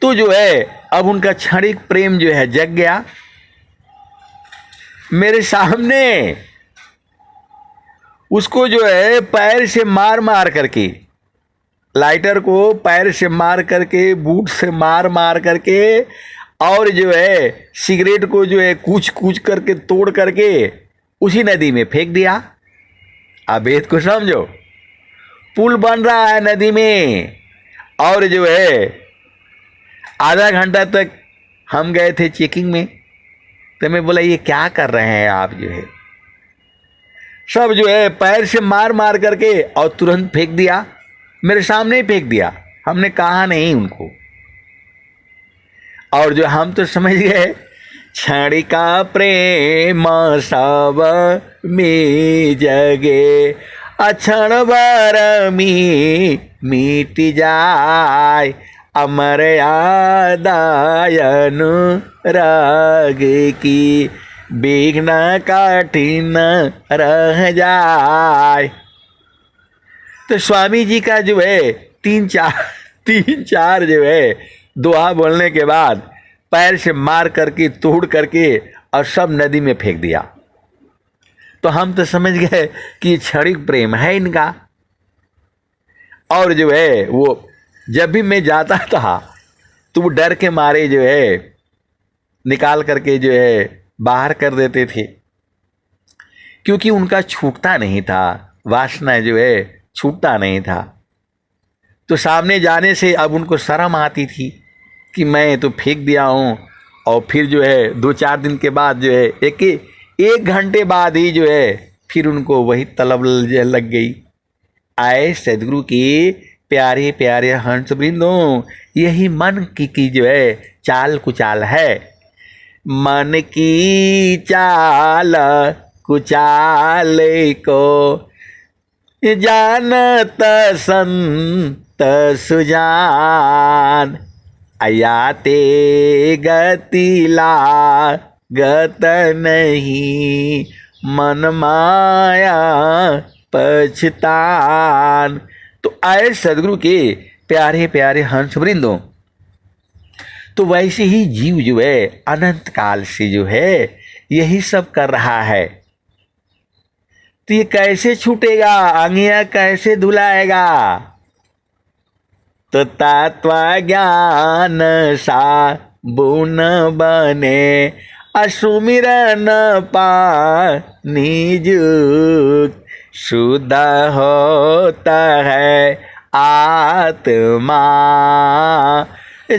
तो जो है अब उनका क्षणिक प्रेम जो है जग गया। मेरे सामने उसको जो है पैर से मार करके, लाइटर को पैर से मार करके, बूट से मार करके, और जो है सिगरेट को जो है कूच करके, तोड़ करके उसी नदी में फेंक दिया। अब भेद को समझो, पुल बन रहा है नदी में, और जो है आधा घंटा तक हम गए थे चेकिंग में। तो मैं बोला ये क्या कर रहे हैं आप? जो है सब जो है पैर से मार करके और तुरंत फेंक दिया, मेरे सामने ही फेंक दिया। हमने कहा नहीं उनको, और जो हम तो समझ गए क्षणिका प्रेम सब में जगे, क्षण भर में मिट जाए। अमर याद अनुराग की, बिघ्न कठिन रह जाए। तो स्वामी जी का जो है 3-4 जो है दोहा बोलने के बाद पैर से मार करके, तोड़ करके, और सब नदी में फेंक दिया। तो हम तो समझ गए कि क्षणिक प्रेम है इनका। और जो है वो जब भी मैं जाता था तो वो डर के मारे जो है निकाल करके जो है बाहर कर देते थे, क्योंकि उनका छूटता नहीं था, वासना जो है छूटता नहीं था। तो सामने जाने से अब उनको शर्म आती थी कि मैं तो फेंक दिया हूँ। और फिर जो है 2-4 दिन के बाद जो है एक घंटे बाद ही जो है फिर उनको वही तलब लग गई। आए सदगुरु की प्यारे प्यारे हंस वृंदों, यही मन की जो है चाल कुचाल है। मन की चाल कुचाल को जानत संत सुजान, आयाते गतिला गत नहीं, मन माया पछतान। तो आए सदगुरु के प्यारे प्यारे हंस वृंदों, तो वैसे ही जीव जो है अनंत काल से जो है यही सब कर रहा है। तो ये कैसे छूटेगा, अंगिया कैसे धुलाएगा? तो तत्व ज्ञान सा बुन बने, असुमिरन पानी जुक्त, शुद्ध होता है आत्मा,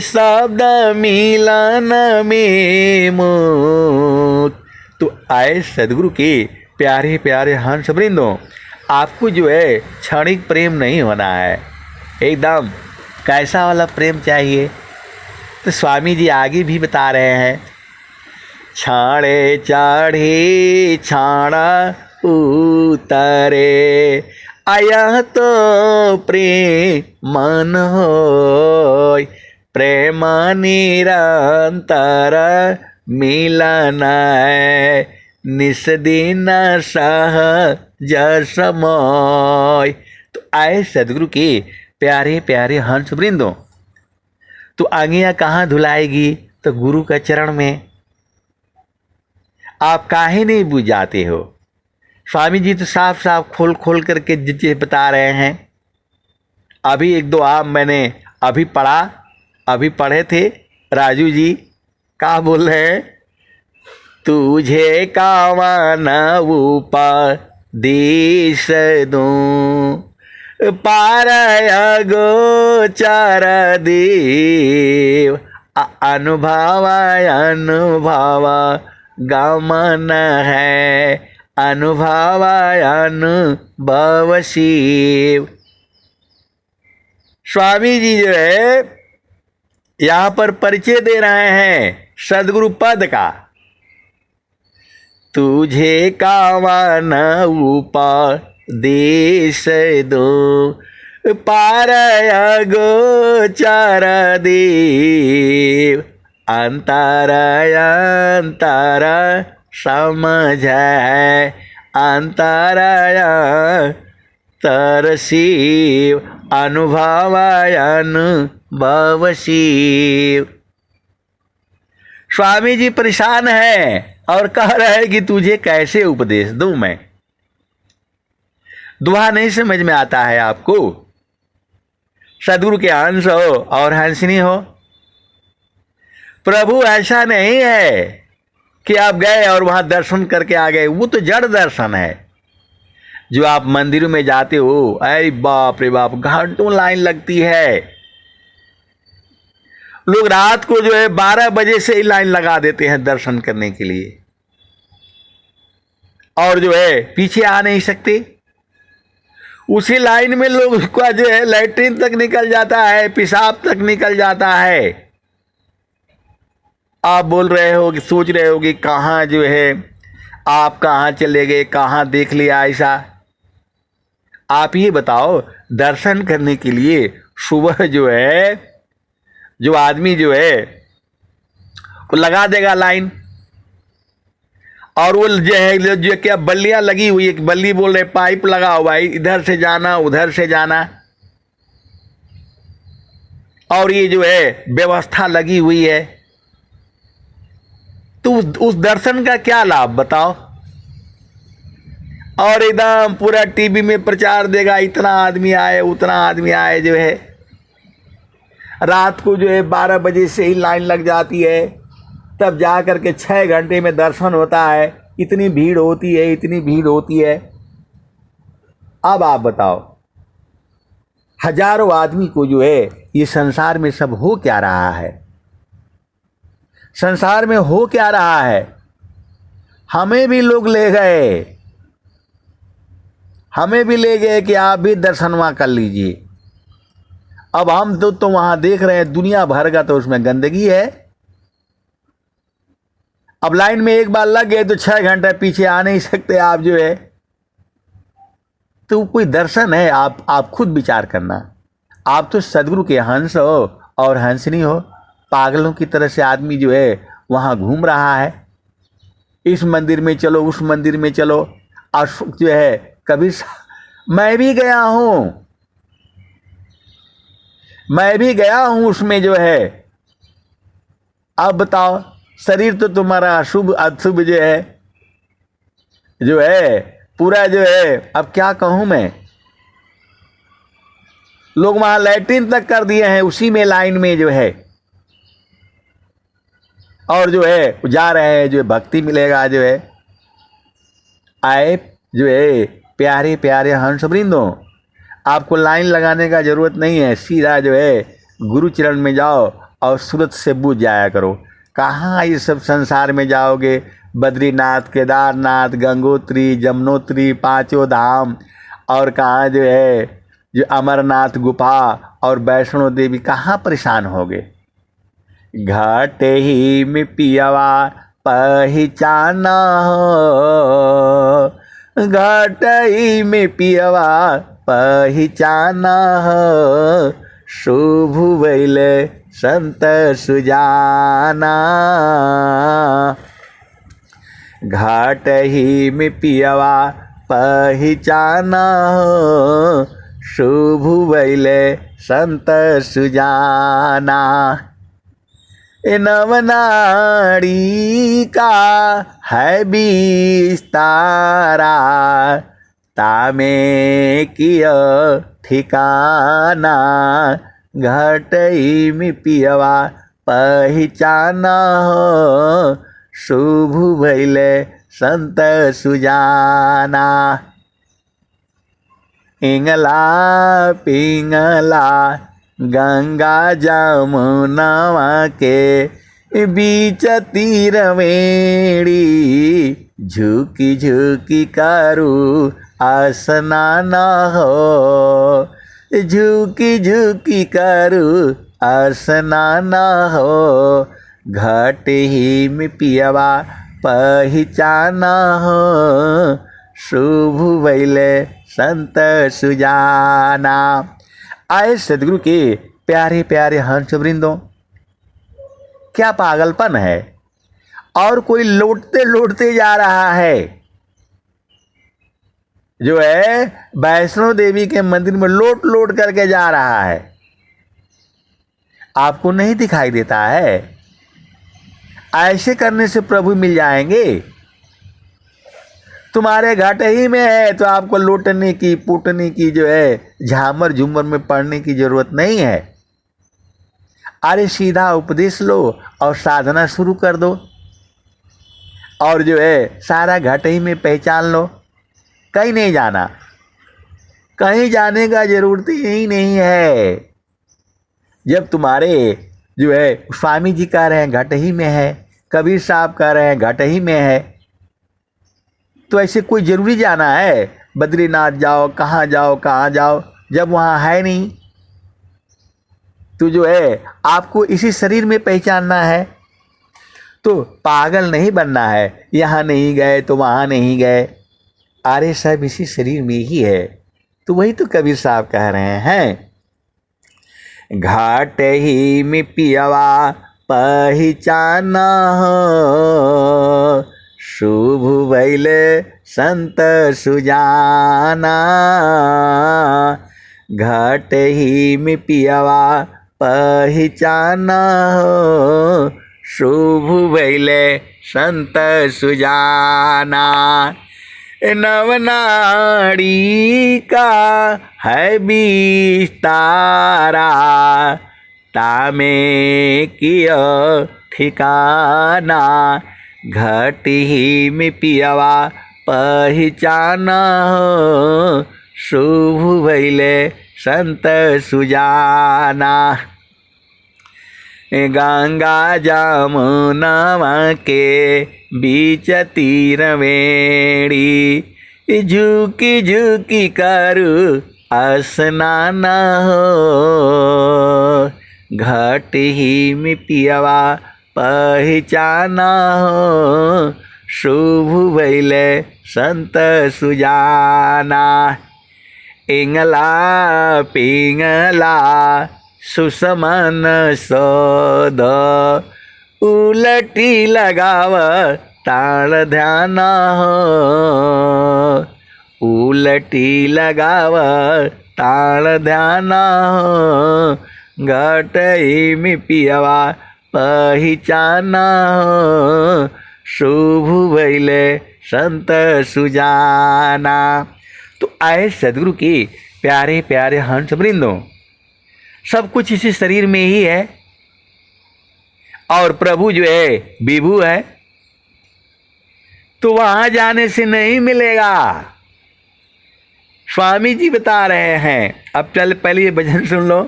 शब्द मिलन में मुक्त। तो आए सदगुरु के प्यारे प्यारे हंस वृंदों, आपको जो है क्षणिक प्रेम नहीं होना है, एकदम कैसा वाला प्रेम चाहिए? तो स्वामी जी आगे भी बता रहे हैं, छाड़े चढ़े छाड़ा उतरे, आया तो प्रेम मन होय, प्रेम निरंतर मिलन है, निस्दिन सहज समय। तो आए सदगुरु के प्यारे प्यारे हंस वृंदों, तो आंगियाँ कहाँ धुलाएगी? तो गुरु का चरण में। आप काहे नहीं बुझ जाते हो? स्वामी जी तो साफ साफ खोल खोल करके जिसे बता रहे हैं। अभी एक दो आप मैंने अभी पढ़े थे। राजू जी क्या बोल रहे हैं? तुझे कावन उपदेश दूं, पारय गोचर देव, अनुभव गमन है, अनुभव अनुभव शिव। स्वामी जी जो है यहाँ पर परिचय दे रहे हैं सदगुरु पद का। तुझे कावन उपदेश दो, पारय गोचर देव, अंतर अंतर समझ है, अंतर तर शिव, अनुभव अनुभव शिव। स्वामी जी परेशान है और कह रहे हैं कि तुझे कैसे उपदेश दूं मैं। दुआ नहीं समझ में आता है आपको? सदगुरु के अंश हो और हंसनी हो। प्रभु ऐसा नहीं है कि आप गए और वहां दर्शन करके आ गए, वो तो जड़ दर्शन है। जो आप मंदिरों में जाते हो, अरे बाप रे बाप, घंटों लाइन लगती है। लोग रात को जो है 12 बजे से ही लाइन लगा देते हैं दर्शन करने के लिए, और जो है पीछे आ नहीं सकते। उसी लाइन में लोग का जो है लैट्रिन तक निकल जाता है, पेशाब तक निकल जाता है। आप बोल रहे हो कि सोच रहे हो कि कहाँ जो है आप कहाँ चले गए, कहाँ देख लिया ऐसा। आप ये बताओ, दर्शन करने के लिए सुबह जो है जो आदमी जो है वो लगा देगा लाइन, और वो जो है जो क्या बल्लियां लगी हुई है, बल्ली बोल रहे पाइप लगा हुआ है, इधर से जाना उधर से जाना, और ये जो है व्यवस्था लगी हुई है। तो उस दर्शन का क्या लाभ बताओ? और एकदम पूरा टीवी में प्रचार देगा, इतना आदमी आए उतना आदमी आए। जो है रात को जो है 12 बजे से ही लाइन लग जाती है, तब जा कर के 6 घंटे में दर्शन होता है। इतनी भीड़ होती है, इतनी भीड़ होती है। अब आप बताओ, हजारों आदमी को जो है ये संसार में सब हो क्या रहा है? संसार में हो क्या रहा है? हमें भी लोग ले गए, हमें भी ले गए कि आप भी दर्शनवा कर लीजिए। अब हम तो वहां देख रहे हैं दुनिया भर का तो उसमें गंदगी है। अब लाइन में एक बार लग गए तो 6 घंटे पीछे आ नहीं सकते आप जो है। तो कोई दर्शन है? आप खुद विचार करना। आप तो सदगुरु के हंस हो और हंसनी हो। पागलों की तरह से आदमी जो है वहां घूम रहा है, इस मंदिर में चलो उस मंदिर में चलो। और जो है कभी मैं भी गया हूं उसमें जो है। अब बताओ, शरीर तो तुम्हारा अशुभ अशुभ जो है पूरा जो है, अब क्या कहूं मैं। लोग वहां लैट्रिन तक कर दिए हैं उसी में लाइन में जो है, और जो है जा रहे हैं। जो है भक्ति मिलेगा जो है। आए जो है प्यारे प्यारे हंस वृंदो, आपको लाइन लगाने का जरूरत नहीं है। सीधा जो है गुरु चरण में जाओ और सूरत से बूझ जाया करो। कहाँ ये सब संसार में जाओगे? बद्रीनाथ, केदारनाथ, गंगोत्री, जमुनोत्री, पांचों धाम, और कहाँ जो है जो अमरनाथ गुफा और वैष्णो देवी, कहाँ परेशान होगे? घाट ही में पियवा पहचाना हो, घाट ही में पियवा पहचाना हो, शुभ वैले संत सुजाना। घाट ही में पियवा पहचाना हो, शुभ वैले संत सुजाना। नवनाड़ी का है विस्तारा, तामे किया ठिकाना। घटई में पियवा पहचाना हो, शुभ भैले संत सुजाना। इंगला पिंगला गंगा जमुनवा के बीच तीरवेणी, झुकी झुकी करू स्नान हो, झुकी झुकी करू स्नान हो। घाट ही में पियवा पहचाना हो, शुभ वैले संत सुजाना। आए सदगुरु के प्यारे प्यारे हंस वृंदों, क्या पागलपन है। और कोई लौटते लौटते जा रहा है, जो है वैष्णो देवी के मंदिर में लोट लोट करके जा रहा है। आपको नहीं दिखाई देता है? ऐसे करने से प्रभु मिल जाएंगे। तुम्हारे घाट ही में है तो आपको लौटने की पुटने की जो है झामर झूमर में पड़ने की जरूरत नहीं है। अरे सीधा उपदेश लो और साधना शुरू कर दो, और जो है सारा घाट ही में पहचान लो। कहीं नहीं जाना, कहीं जाने का जरूरत ही नहीं है। जब तुम्हारे जो है स्वामी जी कह रहे हैं घाट ही में है, कबीर साहब कह रहे हैं घाट ही में है, तो ऐसे कोई जरूरी जाना है? बद्रीनाथ जाओ, कहाँ जाओ, जब वहाँ है नहीं। तो जो है आपको इसी शरीर में पहचानना है। तो पागल नहीं बनना है, यहाँ नहीं गए तो वहाँ नहीं गए। अरे सब इसी शरीर में ही है। तो वही तो कबीर साहब कह रहे हैं, घाट ही में पियवा पहचाना हो, शुभ वैले संत सुजाना। घाट ही में पियवा पहचाना हो, शुभ वैले संत सुजाना। नवनाड़ी का है विस्तारा, तामे किया ठिकाना। घाट ही में पियवा पहचाना हो, शुभ वैले संत सुजाना। गंगा जमुनवा के बीच तीरवेणी, झुकी झुकी करू स्नान हो, घाट ही में पियवा पहचाना हो, शुभ भइले संत सुजाना। इंगला पिंगला सुसमन सोद, उलटी लगाव ताल ध्यान हो, उलटी लगाव ताल ध्यान हो, घटई में पियवा पहचाना हो, शुभ भइले संत सुजाना। तो आए सदगुरु के प्यारे प्यारे हंस वृंदों, सब कुछ इसी शरीर में ही है और प्रभु जो है विभु है, तो वहां जाने से नहीं मिलेगा। स्वामी जी बता रहे हैं। अब चल पहले ये भजन सुन लो।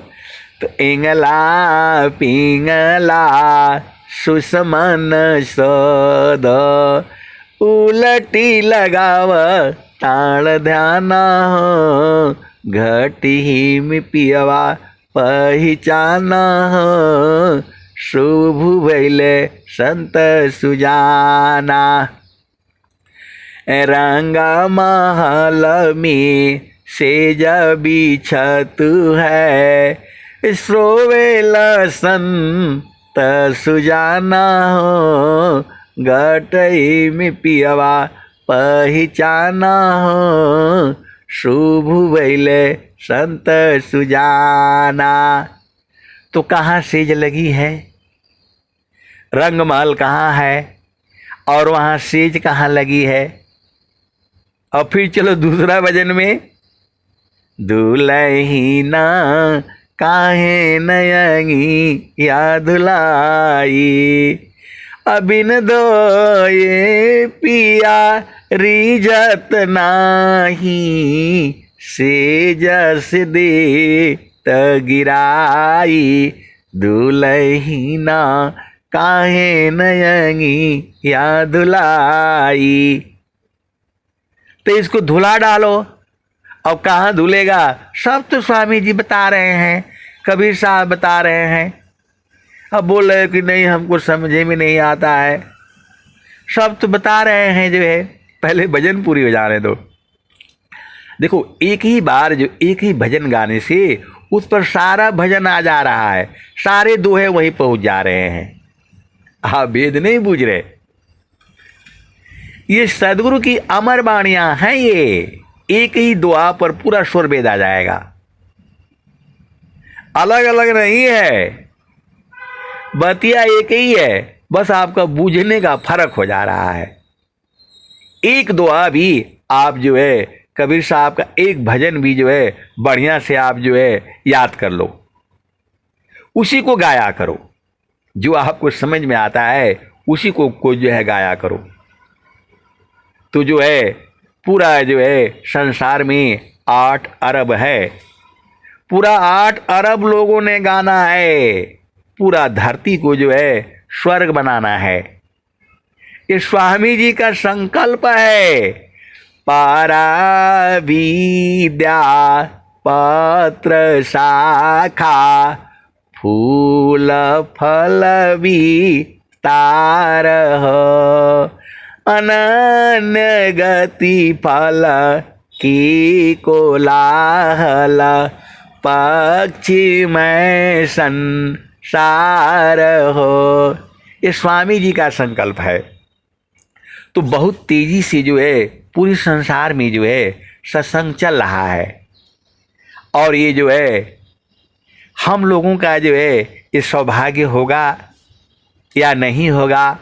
तो इंगला पिंगला सुसमन सोद, उलटी लगाव ताल ध्यान हो, घटी ही में पियवा पहचाना हो, शुभ भइले संत सुजाना। रंगा महल में सेज बिछत है, श्रोवेल संत सुजाना हो, घटई में पियवा पहचाना हो, शुभ भइले संत सुजाना। तो कहाँ सेज लगी है, रंगमहल कहाँ है और वहाँ सेज कहाँ लगी है। और फिर चलो दूसरा भजन में, दुलहीना काहे नयंगी याद लाई, अबिन दो ये पिया रिजत नाही, सेजस दे तगिराई, दुलहीना काहे नयंगी याद लाई। तो इसको धुला डालो। अब कहाँ धुलेगा, सब तो स्वामी जी बता रहे हैं, कबीर साहब बता रहे हैं। अब बोल रहे कि नहीं हमको समझे में नहीं आता है, सब तो बता रहे हैं जो है। पहले भजन पूरी हो जाने दो। देखो एक ही बार जो एक ही भजन गाने से उस पर सारा भजन आ जा रहा है, सारे दोहे वहीं पहुंच जा रहे हैं। आप वेद नहीं बूझ रहे, ये सदगुरु की अमर वाणियां हैं। ये एक ही दुआ पर पूरा स्वर वेद आ जाएगा, अलग अलग नहीं है, बतिया एक ही है, बस आपका बूझने का फर्क हो जा रहा है। एक दुआ भी आप जो है, कबीर साहब का एक भजन भी जो है बढ़िया से आप जो है याद कर लो, उसी को गाया करो। जो आपको समझ में आता है उसी को जो है गाया करो। तो जो है पूरा जो है संसार में 8 अरब है, पूरा 8 अरब लोगों ने गाना है, पूरा धरती को जो है स्वर्ग बनाना है। ये स्वामी जी का संकल्प है। पारा विद्या पत्र शाखा, फूल फल विस्तार हो, अनन्य गति फल की कोलाहल, पक्षी में संसार हो। ये स्वामी जी का संकल्प है। तो बहुत तेजी से जो है पूरी संसार में जो है सत्संग चल रहा है, और ये जो है हम लोगों का जो है ये सौभाग्य होगा या नहीं होगा।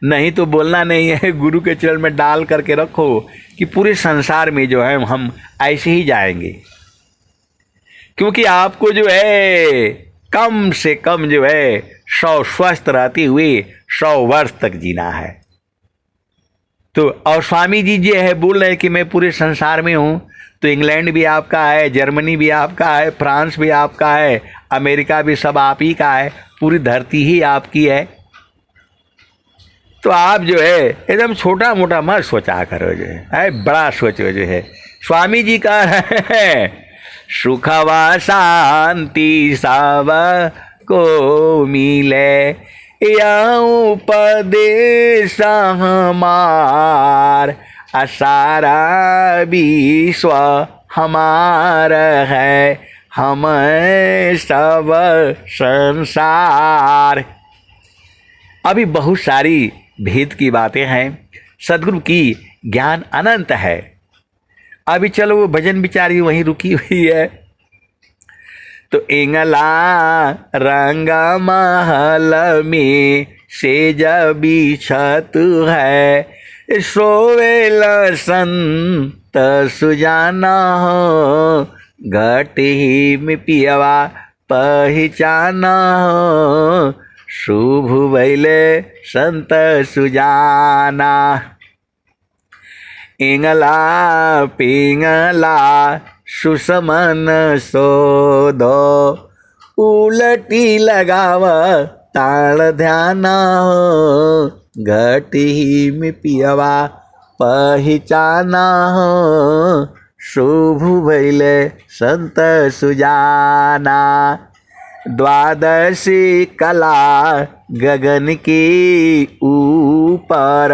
नहीं तो बोलना नहीं है, गुरु के चरण में डाल करके रखो कि पूरे संसार में जो है हम ऐसे ही जाएंगे। क्योंकि आपको जो है कम से कम जो है 100 स्वस्थ रहते हुए 100 वर्ष तक जीना है। तो और स्वामी जी जो है बोल रहे हैं कि मैं पूरे संसार में हूँ। तो इंग्लैंड भी आपका है, जर्मनी भी आपका है, फ्रांस भी आपका है, अमेरिका भी सब आप ही का है, पूरी धरती ही आपकी है। तो आप जो है एकदम छोटा मोटा मत सोचा करो, जो है बड़ा सोचो। जो है स्वामी जी का है सुखवा शांति सब को मिले, यह उपदेश हमार, सारा विश्व हमार है, हम सब संसार। अभी बहुत सारी भेद की बातें हैं, सदगुरु की ज्ञान अनंत है। अभी चलो वो भजन बिचारी वहीं रुकी हुई है। तो इंगला रंग महल में सेज बिछत है, सोवेल संत सुजाना हो, घटी में पियवा पहचाना हो, शुभ भैले संत सुजाना। इंगला पिंगला सुसमन सोदो, उलटी लगाव ताल ध्याना हो, घटी में पियवा पहचाना हो, शुभ भैले संत सुजाना। द्वादशी कला गगन के ऊपर,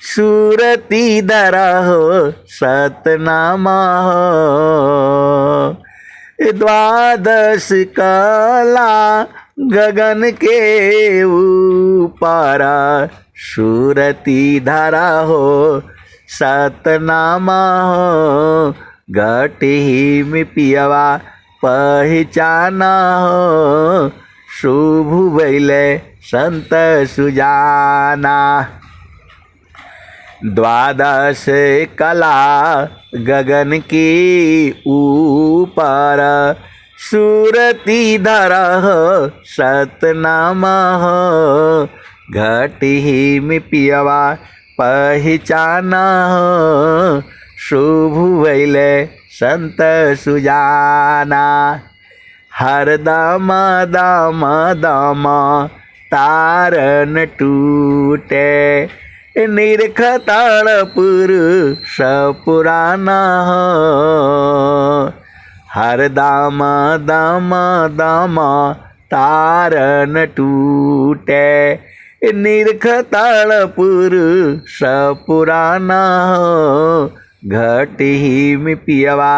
सूरती धरा हो सतनामा हो, द्वादश कला गगन के ऊपर, सूरती धरा हो सतनामा हो, घटी में पियवा पहचाना हो, शुभ भैले संत सुजाना। द्वादश कला गगन के ऊपर, सूरती धरा हो सतनामा हो, घटी में पियवा पहचाना हो, शुभ भैले संत सुजाना। हर दम दम दम तारन टूटे, निरख पुरुष पुराना हो, हर दाम दम दम तारन टूटे, निरख पुरुष पुराना हो, घटी में पियवा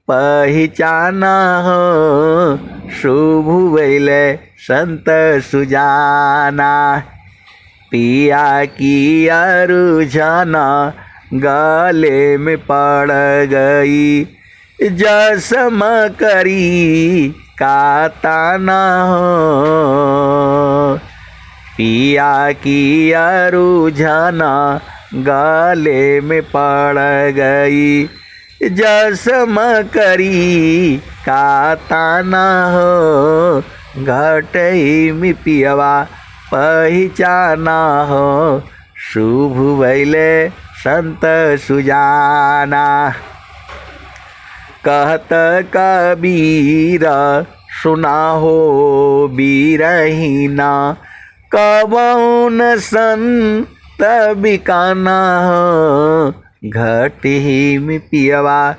पहचाना हो, शुभ भैले संत सुजाना। पिया की अरुझना गले में पड़ गई, जसम करी का ताना हो, पिया की अरुझना गले में पड़ गई, जसम करी का ताना हो, घटई में पियवा पहचाना हो, शुभ भैले संत सुजाना। कहत कबीर सुना हो बीरहीना, कबौन संत बिकाना हो, घटी में पियवा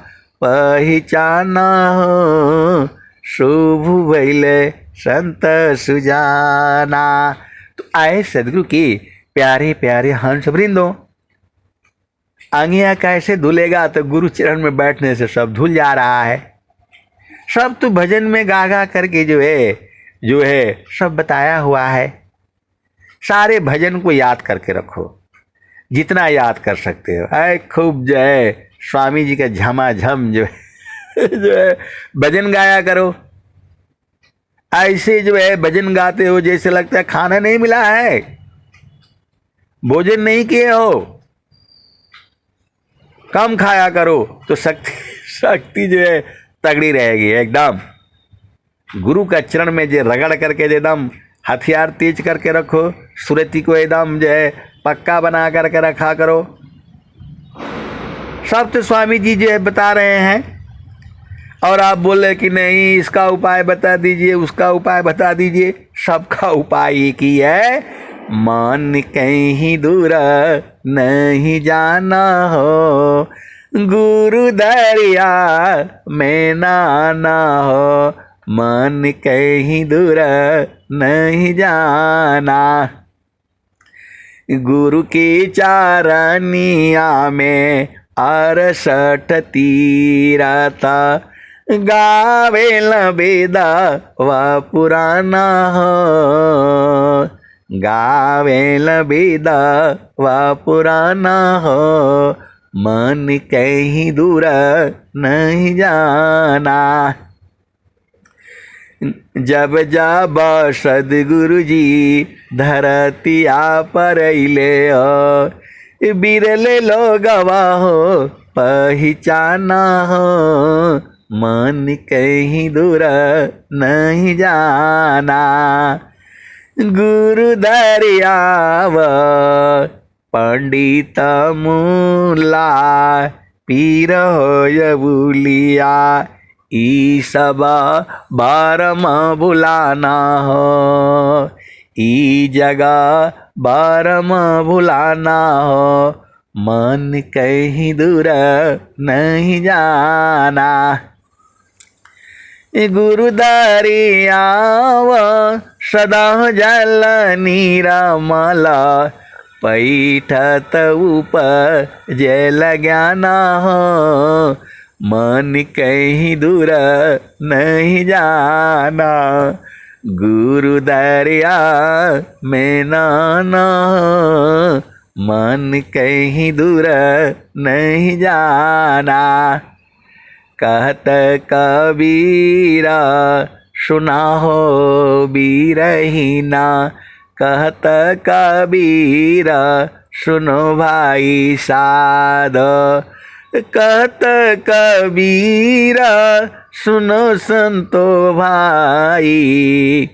पहचाना हो, शुभ भैले संत सुजाना। तो आए सदगुरु की प्यारे प्यारे हंस वृंदो, अंगिया कैसे धुलेगा? तो गुरु चरण में बैठने से सब धुल जा रहा है। सब तो भजन में गा गा करके जो है सब बताया हुआ है। सारे भजन को याद करके रखो, जितना याद कर सकते हो। ऐ खूब जो है स्वामी जी का झमाझम जो है भजन गाया करो। ऐसे जो है भजन गाते हो जैसे लगता है खाना नहीं मिला है, भोजन नहीं किए हो। कम खाया करो तो शक्ति जो है तगड़ी रहेगी एकदम। गुरु का चरण में जो रगड़ करके एकदम हथियार तेज करके रखो, सुरती को एकदम जो है पक्का बना करके रखा करो। सब तो स्वामी जी जो है बता रहे हैं और आप बोले कि नहीं इसका उपाय बता दीजिए, उसका उपाय बता दीजिए। सबका उपाय एक ही है, मन कहीं दूर नहीं जाना हो, गुरु दरिया में नाना हो, मन कहीं दूर नहीं जाना। गुरु की चारनिया में 68 तीरथ, गावे लबेदा व पुराना हो, गावे लबेदा व पुराना हो, मन कहीं दूर नहीं जाना। जब जब सदगुरु जी धरतिया पर अइले हो, बिरले लोगवा हो पहचाना हो, मन कहीं दूर नहीं जाना। गुरु दरियाव पंडित मूला, पीर हो बुलिया, ई सब बारम भुलाना हो, ई जगह बारम भुलाना हो, मन कहीं दूर नहीं जाना। गुरु दरियाव सदा जल निरमल, पैठत ऊपर जल ज्ञाना हो, मन कहीं दूर नहीं जाना। गुरु दरिया में नाना हो, मन कहीं दूर नहीं जाना। कहत कबीरा सुना हो बीरहीना, कहत कबीरा सुनो भाई साध, कहत कबीरा सुनो संतो भाई।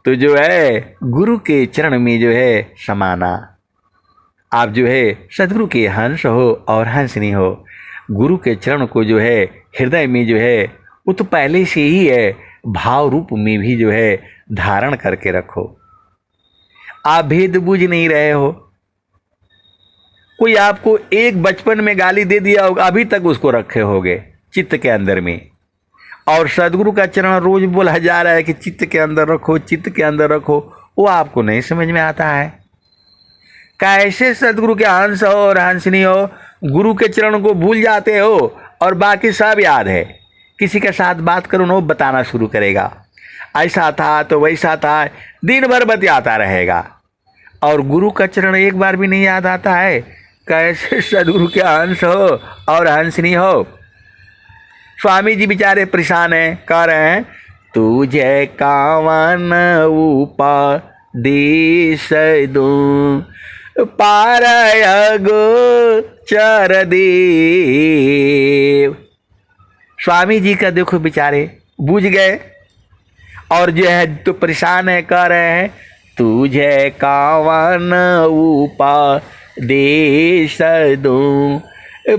तो जो है गुरु के चरण में जो है समाना। आप जो है सदगुरु के हंस हो और हंसनी हो, गुरु के चरण को जो है हृदय में जो है वो तो पहले से ही है, भाव रूप में भी जो है धारण करके रखो। आप भेद बूझ नहीं रहे हो। कोई आपको एक बचपन में गाली दे दिया होगा, अभी तक उसको रखे होगे चित्त के अंदर में, और सदगुरु का चरण रोज बोला जा रहा है कि चित्त के अंदर रखो, चित्त के अंदर रखो, वो आपको नहीं समझ में आता है। कैसे सदगुरु के हंस हो और हंसनी हो, गुरु के चरण को भूल जाते हो और बाकी सब याद है। किसी के साथ बात करो ना, वो बताना शुरू करेगा, ऐसा था तो वैसा था, दिन भर बतियाता रहेगा, और गुरु का चरण एक बार भी नहीं याद आता है। कैसे सदगुरु के हंस हो और हंसनी हो। स्वामी जी बेचारे परेशान हैं, कह रहे हैं तुझे कावन उपदेश दूं, पारय गोचर देव। स्वामी जी का देखो बेचारे बूझ गए, और जो है तो परेशान है, कह रहे हैं तुझे कावन उपदेश दूं,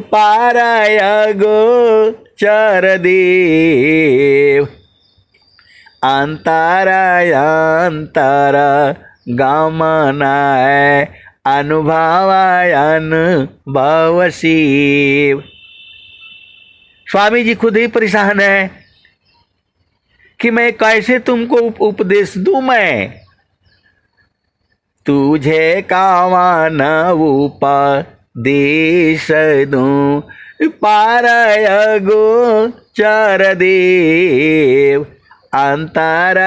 पारय गोचर देव। अंतर गमन अनुभवायन भवशिव। स्वामी जी खुद ही परेशान है कि मैं कैसे तुमको उपदेश दूं। मैं तुझे कावन उपदेश दूं, पारय गोचर देव। अंतर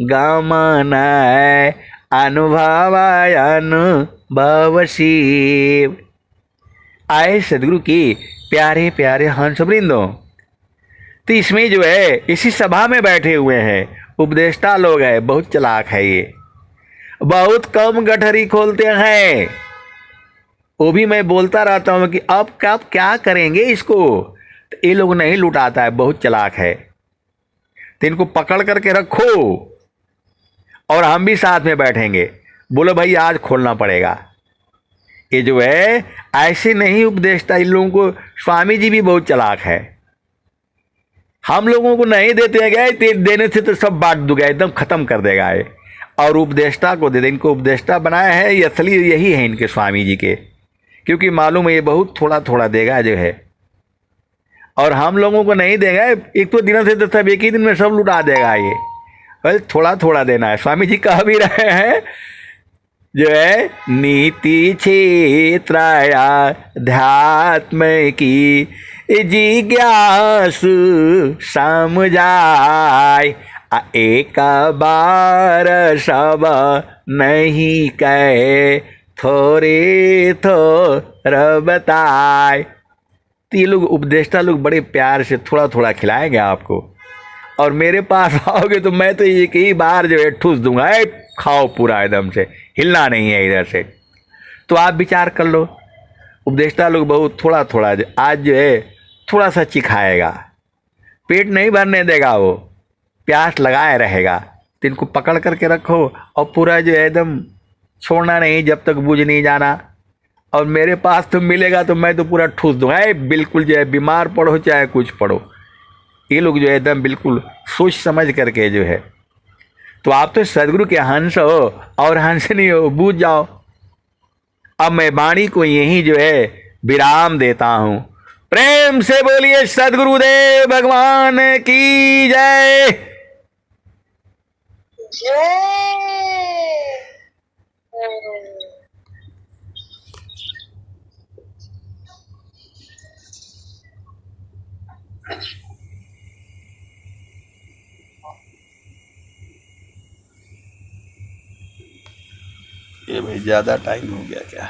गमन अनुभवायन भवशिव। आए सदगुरु की प्यारे प्यारे हंस वृंदों, तो इसमें जो है इसी सभा में बैठे हुए हैं उपदेष्टा लोग हैं, बहुत चालाक है ये, बहुत कम गठरी खोलते हैं। वो भी मैं बोलता रहता हूँ कि अब क्या करेंगे इसको, तो ये लोग नहीं लुटाता है, बहुत चालाक है, तो इनको पकड़ करके रखो और हम भी साथ में बैठेंगे। बोलो भाई आज खोलना पड़ेगा। ये जो है ऐसे नहीं उपदेशता, इन लोगों को स्वामी जी भी बहुत चालाक है। हम लोगों को नहीं देते हैं, गए देने से तो सब बांट दूंगा, एकदम खत्म कर देगा ये, और उपदेष्टा को दे दे। इनको उपदेष्टा बनाया है, ये असली यही है इनके स्वामी जी के, क्योंकि मालूम है ये बहुत थोड़ा थोड़ा देगा जो है, और हम लोगों को नहीं देगा। एक तो दिन से तो सब एक ही दिन में सब लुटा देगा ये, बस थोड़ा थोड़ा देना है। स्वामी जी कह भी रहे हैं जो है, नीति क्षेत्राया ध्यात्म की जिज्ञासु समझाय, एक बार सब नहीं कहे, थोड़े थोड़ बताए। तो ये लोग उपदेष्टा लोग बड़े प्यार से थोड़ा थोड़ा खिलाएंगे आपको, और मेरे पास आओगे तो मैं तो एक ही बार जो है ठूस दूंगा, खाओ पूरा एकदम से, हिलना नहीं है इधर से। तो आप विचार कर लो, उपदेष्टा लोग बहुत थोड़ा थोड़ा आज जो है थोड़ा सा चिखाएगा, पेट नहीं भरने देगा, वो प्यास लगाए रहेगा। तो इनको पकड़ करके रखो और पूरा जो है एकदम छोड़ना नहीं जब तक बुझ नहीं जाना। और मेरे पास तो मिलेगा तो मैं तो पूरा ठूस दूंगा, बिल्कुल जो है बीमार पड़ो चाहे कुछ पड़ो। ये लोग जो है एकदम बिल्कुल सोच समझ करके जो है। तो आप तो सदगुरु के हंस हो और हंस नहीं हो, बूझ जाओ। अब मैं वाणी को यही जो है विराम देता हूं। प्रेम से बोलिए सदगुरुदेव भगवान की जय जय। ये भाई ज्यादा टाइम हो गया क्या?